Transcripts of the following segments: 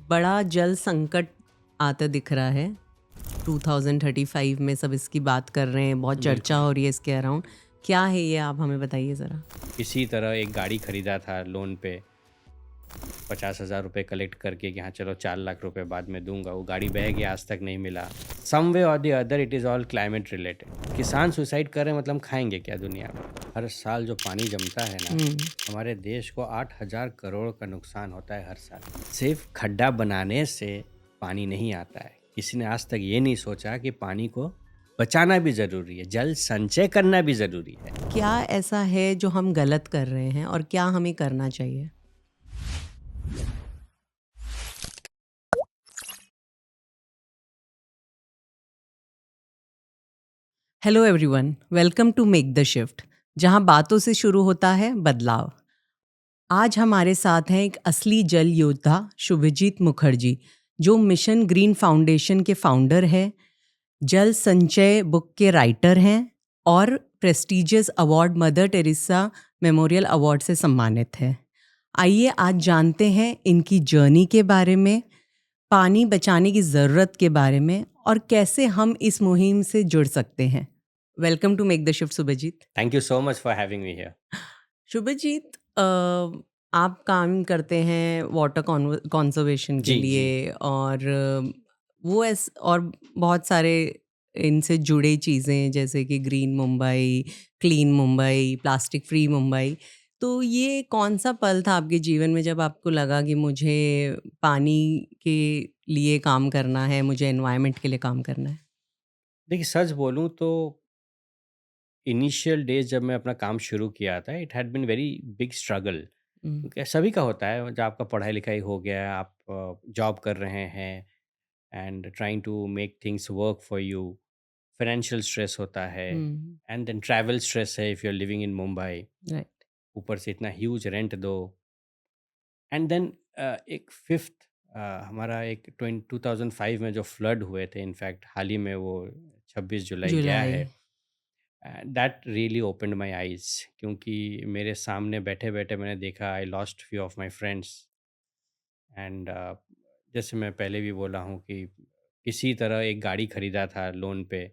बड़ा जल संकट आता दिख रहा है। 2035 में सब इसकी बात कर रहे हैं, बहुत चर्चा बिल्कुल। हो रही है इसके अराउंड। क्या है ये, आप हमें बताइए ज़रा। इसी तरह एक गाड़ी खरीदा था लोन पे, 50,000 रुपये कलेक्ट करके कि हाँ चलो 4 लाख रुपए बाद में दूंगा। वो गाड़ी बह गया, आज तक नहीं मिला। सम वे और the other it is all climate related. किसान सुसाइड कर रहे हैं, मतलब खाएंगे क्या दुनिया में? हर साल जो पानी जमता है ना, हुँ। हमारे देश को 8,000 करोड़ का नुकसान होता है हर साल। सिर्फ खड्डा बनाने से पानी नहीं आता है। किसी ने आज तक ये नहीं सोचा कि पानी को बचाना भी ज़रूरी है, जल संचय करना भी ज़रूरी है। क्या ऐसा है जो हम गलत कर रहे हैं और क्या हमें करना चाहिए? Hello everyone, welcome to Make the Shift, जहां बातों से शुरू होता है बदलाव। आज हमारे साथ हैं एक असली जल योद्धा शुभजीत मुखर्जी, जो मिशन ग्रीन फाउंडेशन के फाउंडर हैं, जल संचय बुक के राइटर हैं और prestigious award mother Teresa memorial award से सम्मानित हैं। आइए आज जानते हैं इनकी जर्नी के बारे में, पानी बचाने की ज़रूरत के बारे में और कैसे हम इस मुहिम से जुड़ सकते हैं। Welcome to Make the Shift Shubhajit. Thank you so much for having me here. Shubhajit, आप काम करते हैं वाटर कंजर्वेशन के जी, जी। लिए और और बहुत सारे इनसे जुड़े चीज़ें जैसे कि green Mumbai, clean Mumbai, plastic free Mumbai. तो ये कौन सा पल था आपके जीवन में जब आपको लगा कि मुझे पानी के लिए काम करना है, मुझे एनवायरनमेंट के लिए काम करना है? देखिए, सच बोलूँ तो इनिशियल डेज़ जब मैं अपना काम शुरू किया था, it had been very big struggle. हुँ, क्योंकि सभी का होता है, जब आपका पढ़ाई-लिखाई हो गया, आप जॉब कर रहे हैं and trying to make things work for you. Financial stress होता है हुँ, एंड देन ट्रैवल स्ट्रेस है if you are living in Mumbai. Right. ऊपर से इतना ह्यूज रेंट दो एंड देन एक फिफ्थ हमारा एक 2005 में जो फ्लड हुए थे, इनफैक्ट हाल ही में वो 26 जुलाई गया जुलाई। है। That really opened my eyes, क्योंकि मेरे सामने बैठे-बैठे मैंने देखा, I lost few of my friends and जैसे मैं पहले भी बोला हूँ कि किसी तरह एक गाड़ी खरीदा था लोन पे,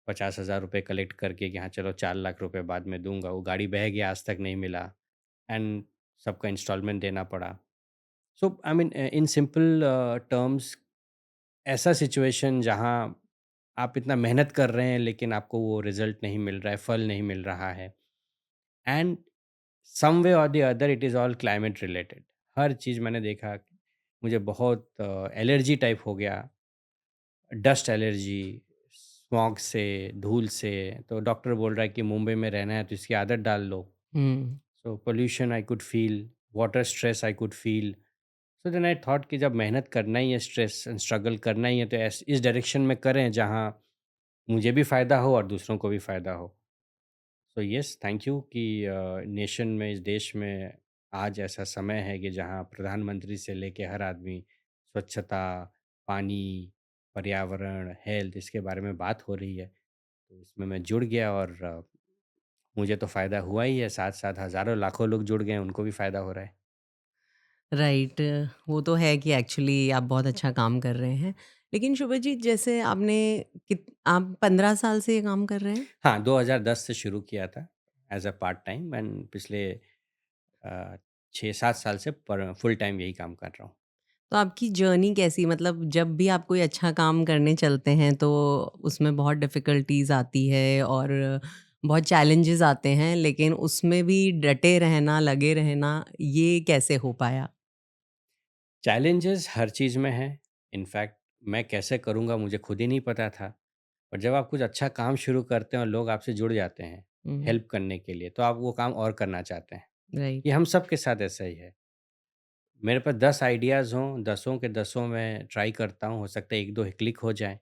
50,000 रुपये कलेक्ट करके कि हाँ चलो 4 लाख रुपए बाद में दूंगा। वो गाड़ी बह गया, आज तक नहीं मिला एंड सबका इंस्टॉलमेंट देना पड़ा। So I mean in simple terms, ऐसा सिचुएशन जहाँ आप इतना मेहनत कर रहे हैं लेकिन आपको वो रिजल्ट नहीं मिल रहा है, फल नहीं मिल रहा है एंड सम वे और the other it is all climate related. हर चीज़ मैंने देखा कि मुझे बहुत एलर्जी टाइप हो गया, डस्ट एलर्जी, स्मॉग से, धूल से। तो डॉक्टर बोल रहा है कि मुंबई में रहना है तो इसकी आदत डाल लो। हुँ। So pollution I could feel, water stress I could feel. So then I thought कि जब मेहनत करना ही है, स्ट्रेस एंड स्ट्रगल करना ही है, तो इस डायरेक्शन में करें जहाँ मुझे भी फ़ायदा हो और दूसरों को भी फ़ायदा हो। सो येस, थैंक यू कि नेशन में, इस देश में आज ऐसा समय है कि जहाँ प्रधानमंत्री से लेके हर आदमी स्वच्छता, पानी, पर्यावरण, हेल्थ, इसके बारे में बात हो रही है। तो इसमें मैं जुड़ गया और मुझे तो फ़ायदा हुआ ही है, साथ-साथ हज़ारों लाखों लोग जुड़ गए हैं, उनको भी फ़ायदा हो रहा है। राइट। वो तो है कि एक्चुअली आप बहुत अच्छा काम कर रहे हैं। लेकिन शुभजीत, जैसे आप 15 साल से ये काम कर रहे हैं? हाँ, 2010 से शुरू किया था as a part time and पिछले 6-7 साल से पर फुल टाइम यही काम कर रहा हूँ। तो आपकी जर्नी कैसी, मतलब जब भी आप कोई अच्छा काम करने चलते हैं तो उसमें बहुत डिफ़िकल्टीज़ आती है और बहुत चैलेंजेस आते हैं, लेकिन उसमें भी डटे रहना, लगे रहना, ये कैसे हो पाया? चैलेंजेस हर चीज़ में हैं। इनफैक्ट मैं कैसे करूँगा मुझे खुद ही नहीं पता था। और जब आप कुछ अच्छा काम शुरू करते हैं और लोग आपसे जुड़ जाते हैं, हुँ, हेल्प करने के लिए, तो आप वो काम और करना चाहते हैं। ये राइट। हम सब के साथ ऐसा ही है। मेरे पास 10 आइडियाज़ हों, दसों के दसों मैं ट्राई करता हूँ, हो सकता है 1-2 क्लिक हो जाएँ।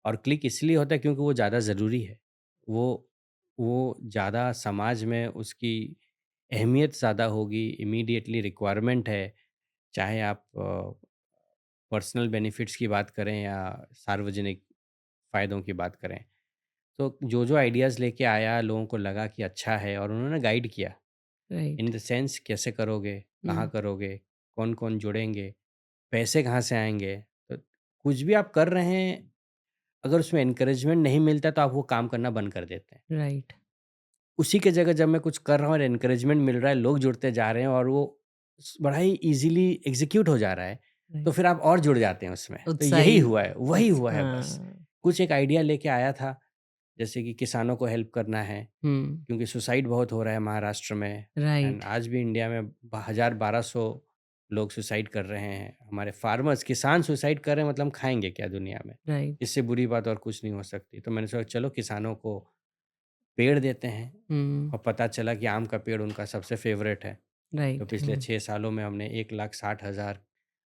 और क्लिक इसलिए होता है क्योंकि वो ज़्यादा ज़रूरी है। वो वो ज़्यादा समाज में उसकी अहमियत ज़्यादा होगी, इमीडिएटली रिक्वायरमेंट है। चाहे आप पर्सनल बेनिफिट्स की बात करें या सार्वजनिक फ़ायदों की बात करें। तो जो-जो आइडियाज़ लेके आया, लोगों को लगा कि अच्छा है और उन्होंने गाइड किया। In right. द सेंस कैसे करोगे, कहाँ हुँ। करोगे, कौन-कौन जुड़ेंगे। पैसे कहाँ से आएँगे? तो कुछ भी आप कर रहे हैं, अगर उसमें एनकरेजमेंट नहीं मिलता तो आप वो काम करना बंद कर देते हैं। राइट, उसी की जगह जब मैं कुछ कर रहा हूँ और एनकरेजमेंट मिल रहा है, लोग जुड़ते जा रहे हैं और वो बड़ा ही ईज़िली एग्ज़ीक्यूट हो जा रहा है, तो राइट। फिर आप और जुड़ जाते हैं उसमें। तो यही उत्साही हुआ है, वही हुआ है बस। हाँ, कुछ एक आइडिया लेके आया था, जैसे कि किसानों को हेल्प करना है, हुँ, क्योंकि सुसाइड बहुत हो रहा है महाराष्ट्र में एंड राइट, आज भी इंडिया में 1000-1200 लोग सुसाइड कर रहे हैं। हमारे फार्मर्स, किसान सुसाइड कर रहे हैं, मतलब खाएँगे क्या दुनिया में? राइट, इससे बुरी बात और कुछ नहीं हो सकती। तो मैंने सोचा चलो किसानों को पेड़ देते हैं हुँ, और पता चला कि आम का पेड़ उनका सबसे फ़ेवरेट है। तो राइट, पिछले हुँ, 6 सालों में हमने 1,60,000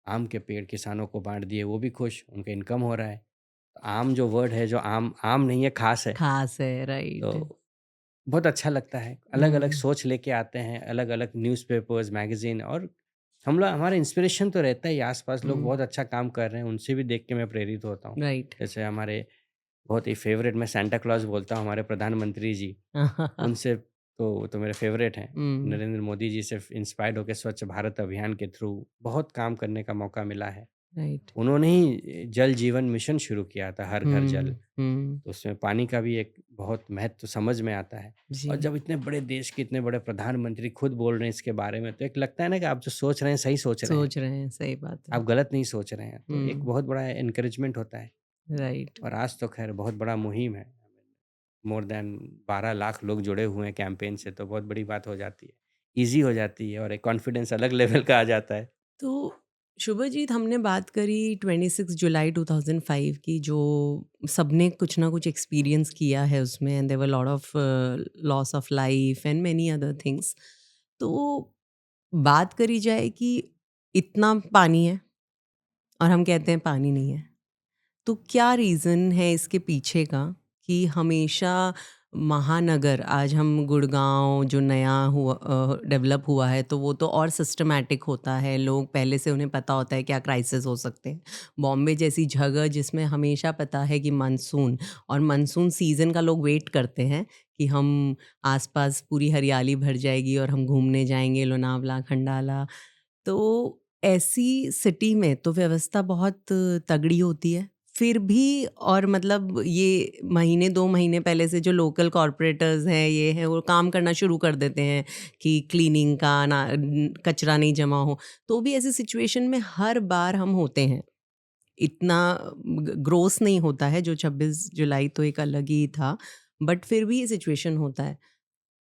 आम के पेड़ किसानों को बाँट दिए, वो भी खुश, उनका इनकम हो रहा है। तो आम जो वर्ड है, जो आम आम नहीं है, ख़ास है। ख़ास है, राइट, तो बहुत अच्छा लगता है। अलग-अलग हुँ, सोच लेके आते हैं, अलग-अलग न्यूज़पेपर्स, मैगज़ीन और हम लोग हमारा इंस्पिरेशन तो रहता ही है, आस-पास लोग हुँ, बहुत अच्छा काम कर रहे हैं, उनसे भी देख के मैं प्रेरित होता हूँ। राइट। जैसे हमारे बहुत ही फ़ेवरेट मैं सांता क्लॉज़ बोलता हूँ, हमारे प्रधानमंत्री जी, उनसे तो वो तो मेरे फ़ेवरेट हैं। हुँ, नरेंद्र मोदी जी से इंस्पायर्ड होके स्वच्छ भारत अभियान के थ्रू बहुत काम करने का मौका मिला है। राइट, उन्होंने ही जल जीवन मिशन शुरू किया था, हर घर जल। हुँ, हुँ, तो उसमें पानी का भी एक बहुत महत्व समझ में आता है। और जी, जब इतने बड़े देश के इतने बड़े प्रधानमंत्री खुद बोल रहे हैं इसके बारे में, तो एक लगता है ना कि आप जो सोच रहे हैं, सही सोच रहे हैं। सोच रहे हैं, सही बात है। आप गलत नहीं सोच रहे हैं, तो एक हुँ, बहुत बड़ा एनकरेजमेंट होता है। राइट, और आज तो ख़ैर बहुत बड़ा मुहिम है। मोर दैन 12 लाख लोग जुड़े हुए हैं कैंपेन से, तो बहुत बड़ी बात हो जाती है। ईज़ी हो जाती है और एक कॉन्फिडेंस अलग लेवल का आ जाता है। तो शुभजीत हमने बात करी 26 जुलाई 2005 की जो सबने कुछ ना कुछ एक्सपीरियंस किया है उसमें and there were lot of loss of life and many other things तो बात करी जाए कि इतना पानी है और हम कहते हैं पानी नहीं है तो क्या रीज़न है इसके पीछे का कि हमेशा महानगर आज हम गुड़गांव जो नया हुआ डेवलप हुआ है तो वो तो और सिस्टमैटिक होता है लोग पहले से उन्हें पता होता है क्या क्राइसिस हो सकते हैं बॉम्बे जैसी जगह जिसमें हमेशा पता है कि मानसून और मानसून सीज़न का लोग वेट करते हैं कि हम आसपास पूरी हरियाली भर जाएगी और हम घूमने जाएंगे लोनावला खंडाला तो ऐसी सिटी में तो व्यवस्था बहुत तगड़ी होती है। फिर भी और मतलब ये महीने 2 महीने पहले से जो लोकल कॉर्पोरेटर्स हैं, ये हैं, वो काम करना शुरू कर देते हैं कि क्लीनिंग का कचरा नहीं जमा हो। तो भी ऐसी सिचुएशन में हर बार हम होते हैं। इतना ग्रोस नहीं होता है, जो 26 जुलाई तो एक अलग ही था, बट फिर भी ये सिचुएशन होता है।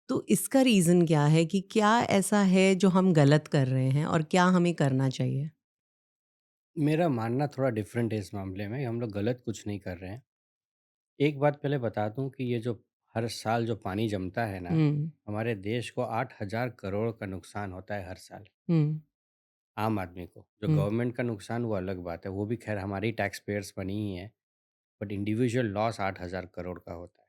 तो इसका रीज़न क्या है कि क्या ऐसा है जो हम गलत कर रहे हैं और क्या हमें करना चाहिए? मेरा मानना थोड़ा डिफरेंट है इस मामले में, हम लोग गलत कुछ नहीं कर रहे हैं। एक बात पहले बता दूँ कि ये जो हर साल जो पानी जमता है ना, हुँ, हमारे देश को 8,000 करोड़ का नुकसान होता है हर साल, हुँ, आम आदमी को। जो हुँ, गवर्नमेंट का नुकसान वो अलग बात है, वो भी ख़ैर हमारी टैक्स पेयर्स बनी ही हैं, बट इंडिविजुअल लॉस 8,000 करोड़ का होता है।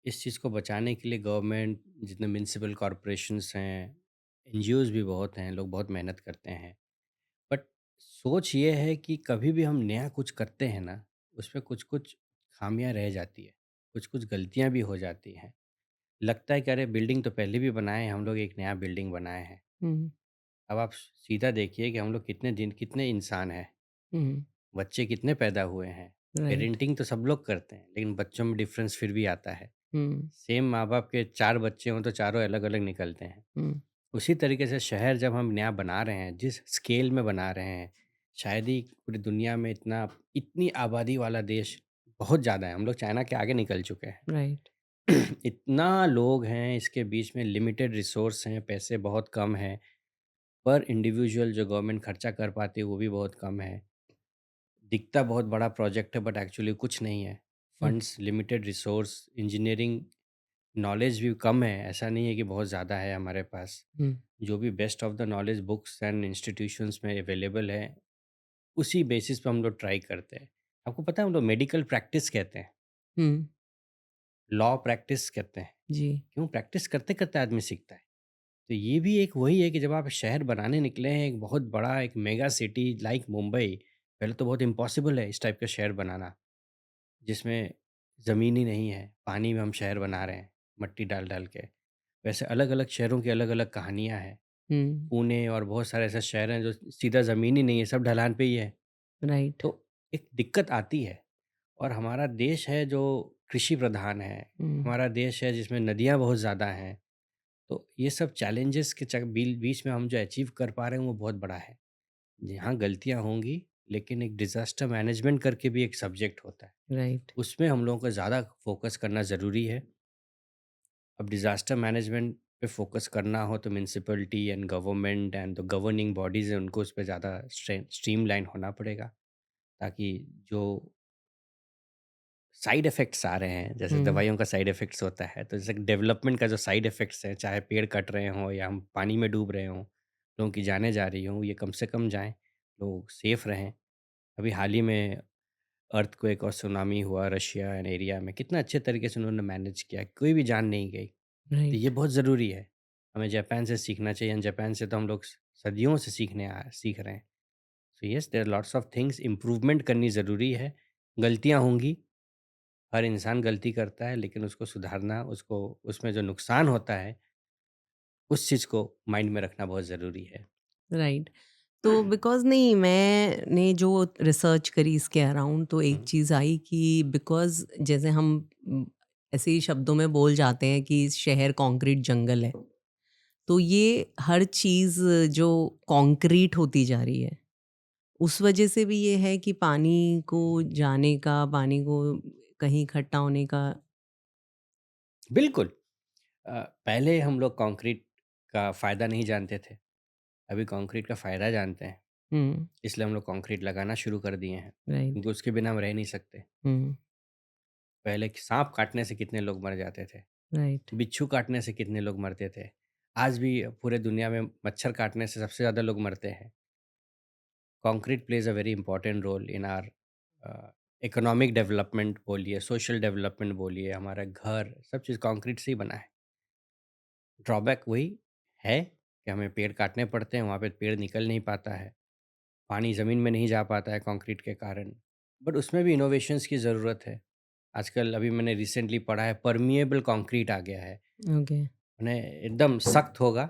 इस चीज़ को बचाने के लिए गवर्नमेंट, जितने म्युनिसिपल कॉर्पोरेशंस हैं, एनजीओज़ भी बहुत हैं, लोग बहुत मेहनत करते हैं। बट सोच ये है कि कभी भी हम नया कुछ करते हैं ना, उसमें कुछ-कुछ खामियाँ रह जाती है, कुछ-कुछ गलतियाँ भी हो जाती हैं। लगता है कि अरे बिल्डिंग तो पहले भी बनाए हैं, हम लोग एक नया बिल्डिंग बनाए हैं। हुँ, अब आप सीधा देखिए कि हम लोग कितने इंसान हैं, हुँ, बच्चे कितने पैदा हुए हैं। राइट, पेरेंटिंग तो सब लोग करते हैं, लेकिन बच्चों में डिफ़रेंस फिर भी आता है। हुँ, सेम माँ-बाप के 4 बच्चे हों तो चारों अलग-अलग निकलते हैं। हुँ, उसी तरीके से शहर जब हम नया बना रहे हैं, जिस स्केल में बना रहे हैं, शायद ही पूरी दुनिया में इतनी आबादी वाला देश बहुत ज़्यादा है। हम लोग चाइना के आगे निकल चुके हैं। राइट, इतना लोग हैं, इसके बीच में लिमिटेड रिसोर्स हैं, पैसे बहुत कम हैं, पर इंडिविजुअल जो गवर्नमेंट खर्चा कर पाती है, वो भी बहुत कम है। दिखता बहुत बड़ा प्रोजेक्ट है, बट एक्चुअली कुछ नहीं है। हुँ, funds, limited resource, engineering knowledge भी कम है, ऐसा नहीं है कि बहुत ज़्यादा है हमारे पास। हुँ, जो भी best of the knowledge books and institutions में अवेलेबल है, उसी बेसिस पे हम लोग ट्राई करते हैं। आपको पता है हम लोग मेडिकल प्रैक्टिस कहते हैं, हुँ, लॉ प्रैक्टिस कहते हैं। जी, क्यों? प्रैक्टिस करते-करते आदमी सीखता है। तो ये भी एक वही है कि जब आप शहर बनाने निकले हैं, एक बहुत बड़ा एक मेगा सिटी लाइक मुंबई, पहले तो बहुत इम्पॉसिबल है इस टाइप का शहर बनाना, जिसमें ज़मीन ही नहीं है, पानी में हम शहर बना रहे हैं, मट्टी डाल-डाल के। वैसे अलग-अलग शहरों की अलग-अलग कहानियाँ हैं। हुँ, पुणे और बहुत सारे ऐसे शहर हैं जो सीधा ज़मीन ही नहीं है, सब ढलान पे ही है। राइट। तो एक दिक्कत आती है। और हमारा देश है जो कृषि प्रधान है, हुँ, हमारा देश है जिसमें नदियाँ बहुत ज़्यादा हैं। तो ये सब चैलेंजेस के बीच में हम जो अचीव कर पा रहे हैं वो बहुत बड़ा है। यहाँ गलतियाँ होंगी, लेकिन एक डिज़ास्टर मैनेजमेंट करके भी एक सब्जेक्ट होता है। राइट, उसमें हम लोगों को ज़्यादा फ़ोकस करना ज़रूरी है। अब डिज़ास्टर मैनेजमेंट पे फ़ोकस करना हो तो municipality and government and the governing bodies हैं उनको उस पे ज़्यादा स्ट्रीमलाइन होना पड़ेगा, ताकि जो साइड इफ़ेक्ट्स आ रहे हैं, जैसे हुँ, दवाइयों का साइड इफ़ेक्ट्स होता है, तो जैसे डेवलपमेंट का जो साइड इफ़ेक्ट्स हैं, चाहे पेड़ कट रहे हों या हम पानी में डूब रहे हों, लोगों की जानें जा रही हों, ये कम से कम जाएँ, लोग सेफ़ रहें। अभी हाल ही में अर्थक्वेक और सुनामी हुआ रशिया एंड एरिया में, कितना अच्छे तरीके से उन्होंने मैनेज किया, कोई भी जान नहीं गई। तो ये राइट, बहुत ज़रूरी है। हमें जापान से सीखना चाहिए एंड जापान से तो हम लोग सदियों से सीख रहे हैं। So yes, there are lots of things, improvement करनी ज़रूरी है। गलतियाँ होंगी, हर इंसान गलती करता है, लेकिन उसको सुधारना, उसको उसमें जो नुकसान होता है, उस चीज़ को माइंड में रखना बहुत ज़रूरी है। राइट। तो बिकॉज़ नहीं, मैंने जो रिसर्च करी इसके अराउंड, तो एक हुँ, चीज़ आई कि बिकॉज़ जैसे हम ऐसे ही शब्दों में बोल जाते हैं कि शहर कंक्रीट जंगल है, तो ये हर चीज़ जो कंक्रीट होती जा रही है, उस वजह से भी ये है कि पानी को जाने का, पानी को कहीं इकट्ठा होने का। बिल्कुल। पहले हम लोग कंक्रीट का फ़ायदा नहीं जानते थे, अभी कंक्रीट का फ़ायदा जानते हैं। हुँ, इसलिए हम लोग कंक्रीट लगाना शुरू कर दिए हैं, राइट, क्योंकि उसके बिना हम रह नहीं सकते। हुँ, पहले साँप काटने से कितने लोग मर जाते थे, राइट, बिच्छू काटने से कितने लोग मरते थे। आज भी पूरे दुनिया में मच्छर काटने से सबसे ज़्यादा लोग मरते हैं। Concrete plays a very important role in our economic development बोलिए, सोशल डेवलपमेंट बोलिए, हमारा घर, सब चीज़ कंक्रीट से ही बना है। ड्रॉबैक वही है कि हमें पेड़ काटने पड़ते हैं, वहाँ पे पेड़ निकल नहीं पाता है। पानी ज़मीन में नहीं जा पाता है कंक्रीट के कारण। बट उसमें भी इनोवेशंस की ज़रूरत है। आजकल अभी मैंने रिसेंटली पढ़ा है, परमिएबल कंक्रीट आ गया है। ओके। माने एकदम सख्त होगा,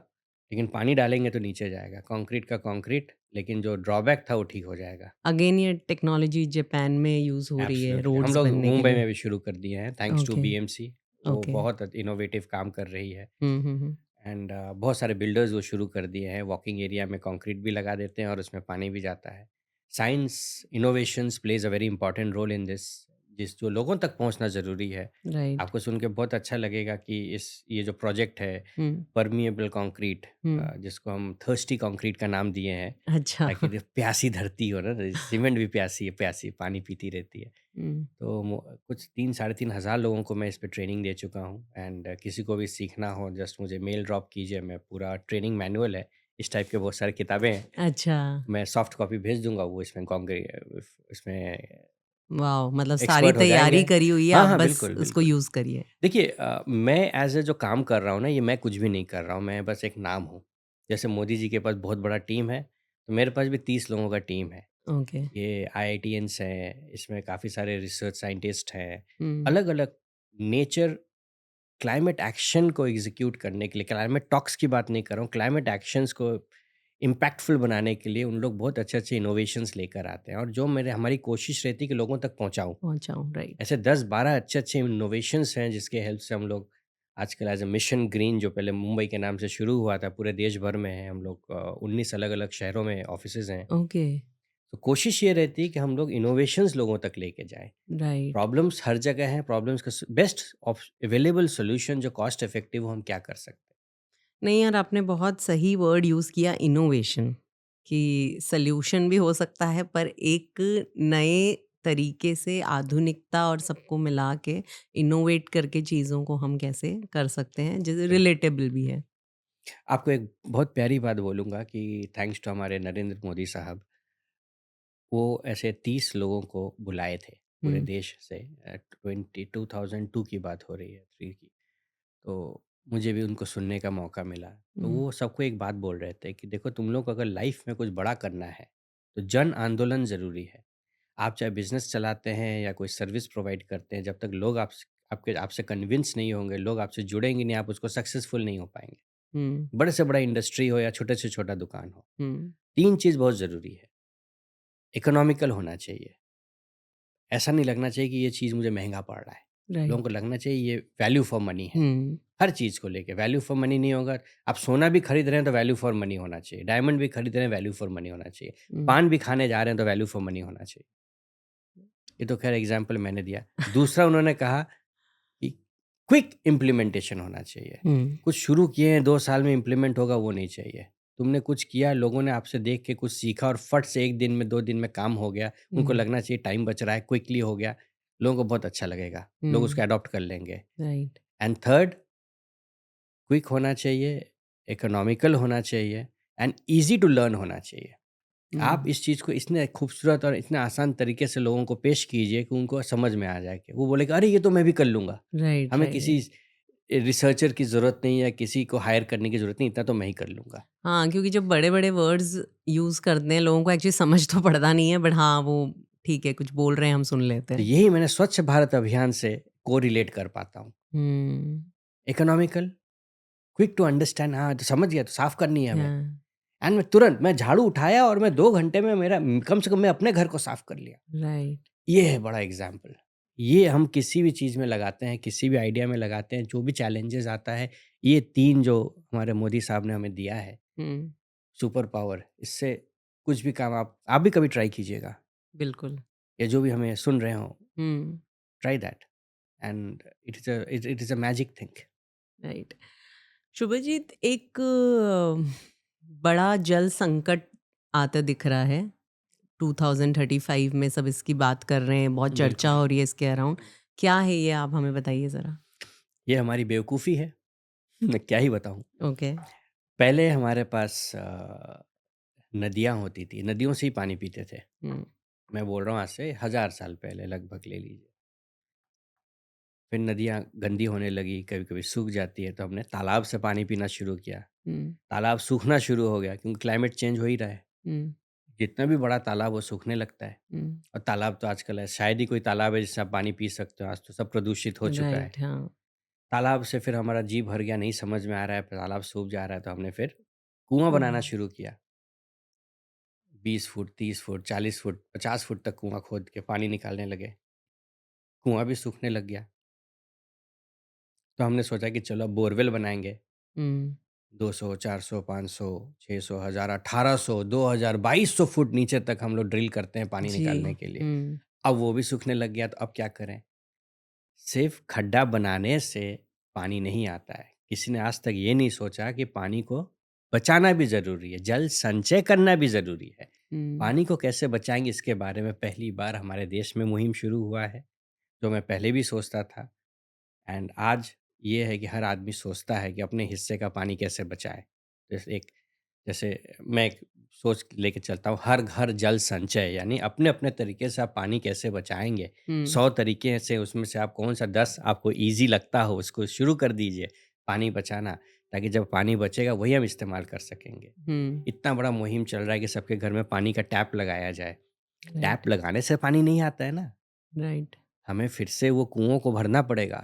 लेकिन पानी डालेंगे तो नीचे जाएगा। कंक्रीट का कंक्रीट, लेकिन जो ड्रॉबैक था वो ठीक हो जाएगा। अगेन ये टेक्नोलॉजी जापान में यूज़ हो रही है एब्सोल्युटली। हम रोड्स लोग बनने के मुंबई लिए। में भी शुरू कर दिए हैं, थैंक्स टू ओके, बीएमसी। वो ओके। बहुत इनोवेटिव काम कर रही है। हुँ, हुँ, हुँ। एंड बहुत सारे बिल्डर्स वो शुरू कर दिए हैं, वॉकिंग एरिया में कंक्रीट भी लगा देते हैं और उसमें पानी भी जाता है। Science innovations plays a very important role in this, जिस जो लोगों तक पहुंचना ज़रूरी है। राइट। आपको सुन के बहुत अच्छा लगेगा कि ये जो प्रोजेक्ट है, हुँ, परमिएबल कंक्रीट, हुँ। जिसको हम थर्स्टी कंक्रीट का नाम दिए हैं, अच्छा। ताकि जो प्यासी धरती हो ना, सीमेंट भी प्यासी है, प्यासी पानी पीती रहती है। हुँ, तो कुछ 3 साढ़े 3 हज़ार लोगों को मैं इस पे ट्रेनिंग दे चुका हूँ। एंड किसी को भी सीखना हो, जस्ट मुझे मेल ड्रॉप कीजिए, मैं पूरा ट्रेनिंग मैनुअल है, इस टाइप के बहुत सारी किताबें हैं, अच्छा। मैं सॉफ्ट कॉपी भेज दूंगा, वो इसमें वॉव! मतलब सारी एक्सपर्ट हो जाएंगे। तैयारी करी हुई है, हाँ आप हाँ, बस बिल्कुल उसको बिल्कुल। यूज़ करिए। देखिए, मैं एज ए जो काम कर रहा हूँ ना, ये मैं कुछ भी नहीं कर रहा हूँ, मैं बस एक नाम हूँ। जैसे मोदी जी के पास बहुत बड़ा टीम है, तो मेरे पास भी 30 लोगों का टीम है। ओके। ये आईआईटियंस हैं, इसमें काफ़ी सारे रिसर्च साइंटिस्ट हैं, हुँ, अलग-अलग नेचर क्लाइमेट एक्शन को एग्जीक्यूट करने के लिए, क्लाइमेट टॉक्स की बात नहीं कर रहा हूँ, क्लाइमेट एक्शंस को इम्पैक्टफुल बनाने के लिए उन लोग बहुत अच्छे-अच्छे इनोवेशंस लेकर आते हैं, और जो मेरे हमारी कोशिश रहती है कि लोगों तक पहुँचाऊँ। पहुँचाऊँ, राइट। ऐसे 10-12 अच्छे-अच्छे इनोवेशंस हैं जिसके हेल्प से हम लोग आजकल एज़ अ मिशन ग्रीन, जो पहले मुंबई के नाम से शुरू हुआ था, पूरे देश भर में है। हम लोग 19 अलग-अलग शहरों में ऑफ़िसेज़ हैं। ओके, तो कोशिश ये रहती है कि हम लोग इनोवेशंस लोगों तक लेके जाएँ। राइट। प्रॉब्लम्स हर जगह हैं, प्रॉब्लम्स का बेस्ट ऑफ अवेलेबल सॉल्यूशन जो कॉस्ट इफेक्टिव हो, हम क्या कर सकते हैं? नहीं यार, आपने बहुत सही वर्ड यूज़ किया, इनोवेशन, कि सॉल्यूशन भी हो सकता है पर एक नए तरीके से आधुनिकता और सबको मिला के इनोवेट करके चीज़ों को हम कैसे कर सकते हैं, जैसे बिल्कुल। रिलेटेबल भी है। आपको एक बहुत प्यारी बात बोलूँगा कि थैंक्स टू हमारे नरेंद्र मोदी साहब, वो ऐसे 30 लोगों को बुलाए थे पूरे हुँ, देश से। 2002 की बात हो रही है, 3 की। तो मुझे भी उनको सुनने का मौका मिला। तो हुँ, वो सबको एक बात बोल रहे थे कि देखो, तुम लोग को अगर लाइफ में कुछ बड़ा करना है, तो जन आंदोलन ज़रूरी है। आप चाहे बिज़नेस चलाते हैं या कोई सर्विस प्रोवाइड करते हैं, जब तक लोग आपसे कन्विंस नहीं होंगे, लोग आपसे जुड़ेंगे नहीं, आप उसको सक्सेसफुल नहीं हो पाएँगे। बड़े से बड़ा इंडस्ट्री हो या छोटे से छोटा दुकान हो, हुँ, 3 चीज़ बहुत ज़रूरी है। इकोनॉमिकल होना चाहिए, ऐसा नहीं लगना चाहिए कि ये चीज़ मुझे महँगा पड़ रहा है। लोगों को राइट। लगना चाहिए ये वैल्यू फॉर मनी है। हुँ, हर चीज़ को लेके वैल्यू फॉर मनी नहीं होगा। आप सोना भी खरीद रहे हैं तो वैल्यू फॉर मनी होना चाहिए, डायमंड भी खरीद रहे हैं वैल्यू फॉर मनी होना चाहिए, हुँ, पान भी खाने जा रहे हैं तो वैल्यू फॉर मनी होना चाहिए। ये तो ख़ैर एग्ज़ाम्पल मैंने दिया। दूसरा उन्होंने कहा कि क्विक इम्प्लीमेंटेशन होना चाहिए। हुँ, कुछ शुरू किए हैं 2 साल में इम्प्लीमेंट होगा वो नहीं चाहिए। तुमने कुछ किया, लोगों ने आपसे देख के कुछ सीखा और फट से 1 दिन में 2 दिन में काम हो गया। उनको हुँ, लगना चाहिए टाइम बच रहा है, क्विकली हो गया। लोगों को बहुत अच्छा लगेगा, लोग हुँ, उसको अडॉप्ट कर लेंगे। राइट। एंड थर्ड, क्विक होना चाहिए, इकोनॉमिकल होना चाहिए एंड ईज़ी टू लर्न होना चाहिए। आप हुँ, इस चीज़ को इतने खूबसूरत और इतने आसान तरीके से लोगों को पेश कीजिए कि उनको समझ में आ जाए कि वो बोले कि अरे ये तो मैं भी कर लूँगा। राइट, हमें राइट। किसी रिसर्चर की ज़रूरत नहीं है, किसी को हायर करने की ज़रूरत नहीं, इतना तो मैं ही कर लूँगा। हाँ, क्योंकि जब बड़े-बड़े वर्ड्स यूज़ करते हैं, लोगों को एक्चुअली समझ तो पड़ता नहीं है, बट हाँ, वो ठीक है, कुछ बोल रहे हैं, हम सुन लेते तो हैं। यही मैंने स्वच्छ भारत अभियान से कोरिलेट कर पाता हूँ। हुँ, इकोनॉमिकल, क्विक टू अंडरस्टैंड, हाँ, तो समझ गया तो साफ़ करनी है हमें। हाँ, एंड मैं तुरंत मैं झाड़ू उठाया और मैं 2 घंटे में मेरा कम से कम मैं अपने घर को साफ़ कर लिया। राइट। ये है बड़ा एग्जाम्पल। ये हम किसी भी चीज़ में लगाते हैं, किसी भी आइडिया में लगाते हैं, जो भी चैलेंजेस आता है, ये 3 जो हमारे मोदी साहब ने हमें दिया है, हुँ, सुपर पावर, इससे कुछ भी काम आप भी कभी ट्राई कीजिएगा। बिल्कुल। या जो भी हमें सुन रहे हों, हुँ, try that and it is a magic thing. Right. Shubhajit, एक बड़ा जल संकट आता दिख रहा है। 2035 में सब इसकी बात कर रहे हैं, बहुत चर्चा बिल्कुल, हो रही है इसके अराउंड। क्या है ये, आप हमें बताइए ज़रा? ये हमारी बेवकूफ़ी है, मैं क्या ही बताऊँ। ओके। पहले हमारे पास नदियाँ होती थी, नदियों से ही पानी पीते थे। हुँ, मैं बोल रहा हूँ आज से 1000 साल पहले लगभग ले लीजिए। फिर नदियाँ गंदी होने लगी, कभी-कभी सूख जाती है, तो हमने तालाब से पानी पीना शुरू किया। हुँ, तालाब सूखना शुरू हो गया क्योंकि क्लाइमेट चेंज हो ही रहा है। हुँ, जितना भी बड़ा तालाब वो सूखने लगता है हुँ, और तालाब तो आजकल है शायद ही कोई तालाब है जिससे आप पानी पी सकते हो, आज तो सब प्रदूषित हो चुका है। राइट, हाँ। तालाब से फिर हमारा जी भर गया, नहीं समझ में आ रहा है, तालाब सूख जा रहा है, तो हमने फिर कुआँ कुआँ। बनाना शुरू किया। 20 फुट, 30 फुट, 40 फुट, 50 फुट तक कुआँ खोद के पानी निकालने लगे। कुआँ भी सूखने लग गया। तो हमने सोचा कि चलो अब बोरवेल बनाएँगे। हुँ, 200, 400, 500, 600, 1000, 1800, 2000, 2200 फुट नीचे तक हम लोग ड्रिल करते हैं पानी जी। निकालने के लिए। हुँ, अब वो भी सूखने लग गया तो अब क्या करें? सिर्फ़ खड्डा बनाने से पानी नहीं आता है। किसी ने आज तक ये नहीं सोचा कि पानी को बचाना भी ज़रूरी है, जल संचय करना भी ज़रूरी है। हुँ, पानी को कैसे बचाएँगे इसके बारे में पहली बार हमारे देश में मुहिम शुरू हुआ है, जो मैं पहले भी सोचता था। एंड आज ये है कि हर आदमी सोचता है कि अपने हिस्से का पानी कैसे बचाए। जैसे मैं एक सोच लेके चलता हूँ, हर घर जल संचय, यानी अपने-अपने तरीके से आप पानी कैसे बचाएँगे। हुँ, 100 तरीके से उसमें से आप कौन-सा 10 आपको ईज़ी लगता हो उसको शुरू कर दीजिए, पानी बचाना, ताकि जब पानी बचेगा वही हम इस्तेमाल कर सकेंगे। हुँ, इतना बड़ा मुहिम चल रहा है कि सबके घर में पानी का टैप लगाया जाए। टैप राइट, लगाने से पानी नहीं आता है ना। राइट। हमें फिर से वो कुओं को भरना पड़ेगा,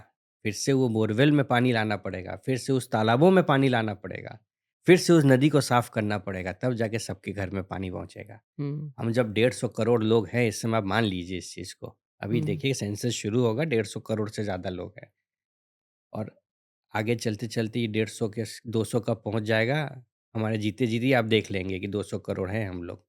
फिर से वो बोरवेल में पानी लाना पड़ेगा, फिर से उस तालाबों में पानी लाना पड़ेगा, फिर से उस नदी को साफ़ करना पड़ेगा, तब जाके सबके घर में पानी पहुँचेगा। हुँ, हम जब 150 करोड़ लोग हैं इस समय, आप मान लीजिए इस चीज़ को। अभी हुँ, देखिए सेंसस शुरू होगा, 150 करोड़ से ज़्यादा लोग हैं और आगे चलते-चलते ये 150 के 200 कब पहुँच जाएगा, हमारे जीते-जी ही आप देख लेंगे कि 200 करोड़ हैं हम लोग।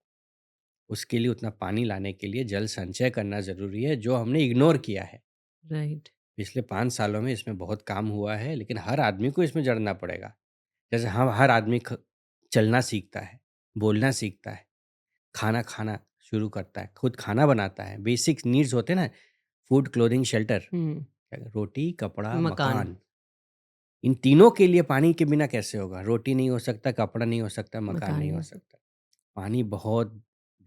उसके लिए उतना पानी लाने के लिए जल संचय करना ज़रूरी है, जो हमने इग्नोर किया है। राइट। पिछले 5 सालों में इसमें बहुत काम हुआ है, लेकिन हर आदमी को इसमें जड़ना पड़ेगा। जैसे हम हर आदमी चलना सीखता है, बोलना सीखता है, खाना खाना शुरू करता है, खुद खाना बनाता है, बेसिक नीड्स होते हैं ना, फूड, क्लोथिंग, शेल्टर, हुँ, रोटी, कपड़ा, मकान, मकान। इन तीनों के लिए पानी के बिना कैसे होगा? रोटी नहीं हो सकता, कपड़ा नहीं हो सकता, मकान मकान नहीं नहीं हो हो सकता। सकता। पानी बहुत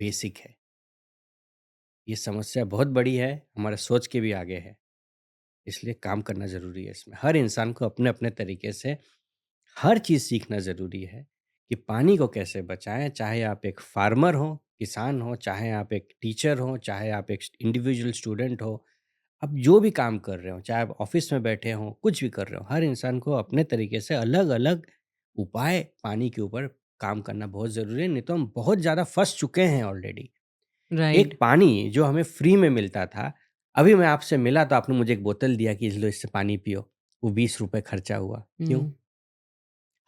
बेसिक है। ये समस्या बहुत बड़ी है, हमारे सोच के भी आगे है। इसलिए काम करना ज़रूरी है इसमें। हर इंसान को अपने-अपने तरीके से हर चीज़ सीखना ज़रूरी है कि पानी को कैसे बचाएँ, चाहे आप एक फार्मर हो, किसान हो, चाहे आप एक टीचर हो, चाहे आप एक इंडिविजुअल स्टूडेंट हो, आप जो भी काम कर रहे हो, चाहे आप ऑफ़िस में बैठे हों, कुछ भी कर रहे हो, हर इंसान को अपने तरीके से अलग-अलग उपाय पानी के ऊपर काम करना बहुत ज़रूरी है, नहीं तो हम बहुत ज़्यादा फँस चुके हैं ऑलरेडी। राइट। एक पानी जो हमें फ्री में मिलता था, अभी मैं आपसे मिला तो आपने मुझे एक बोतल दिया कि लो इससे पानी पियो, वो ₹20 खर्चा हुआ, क्यों? हुँ,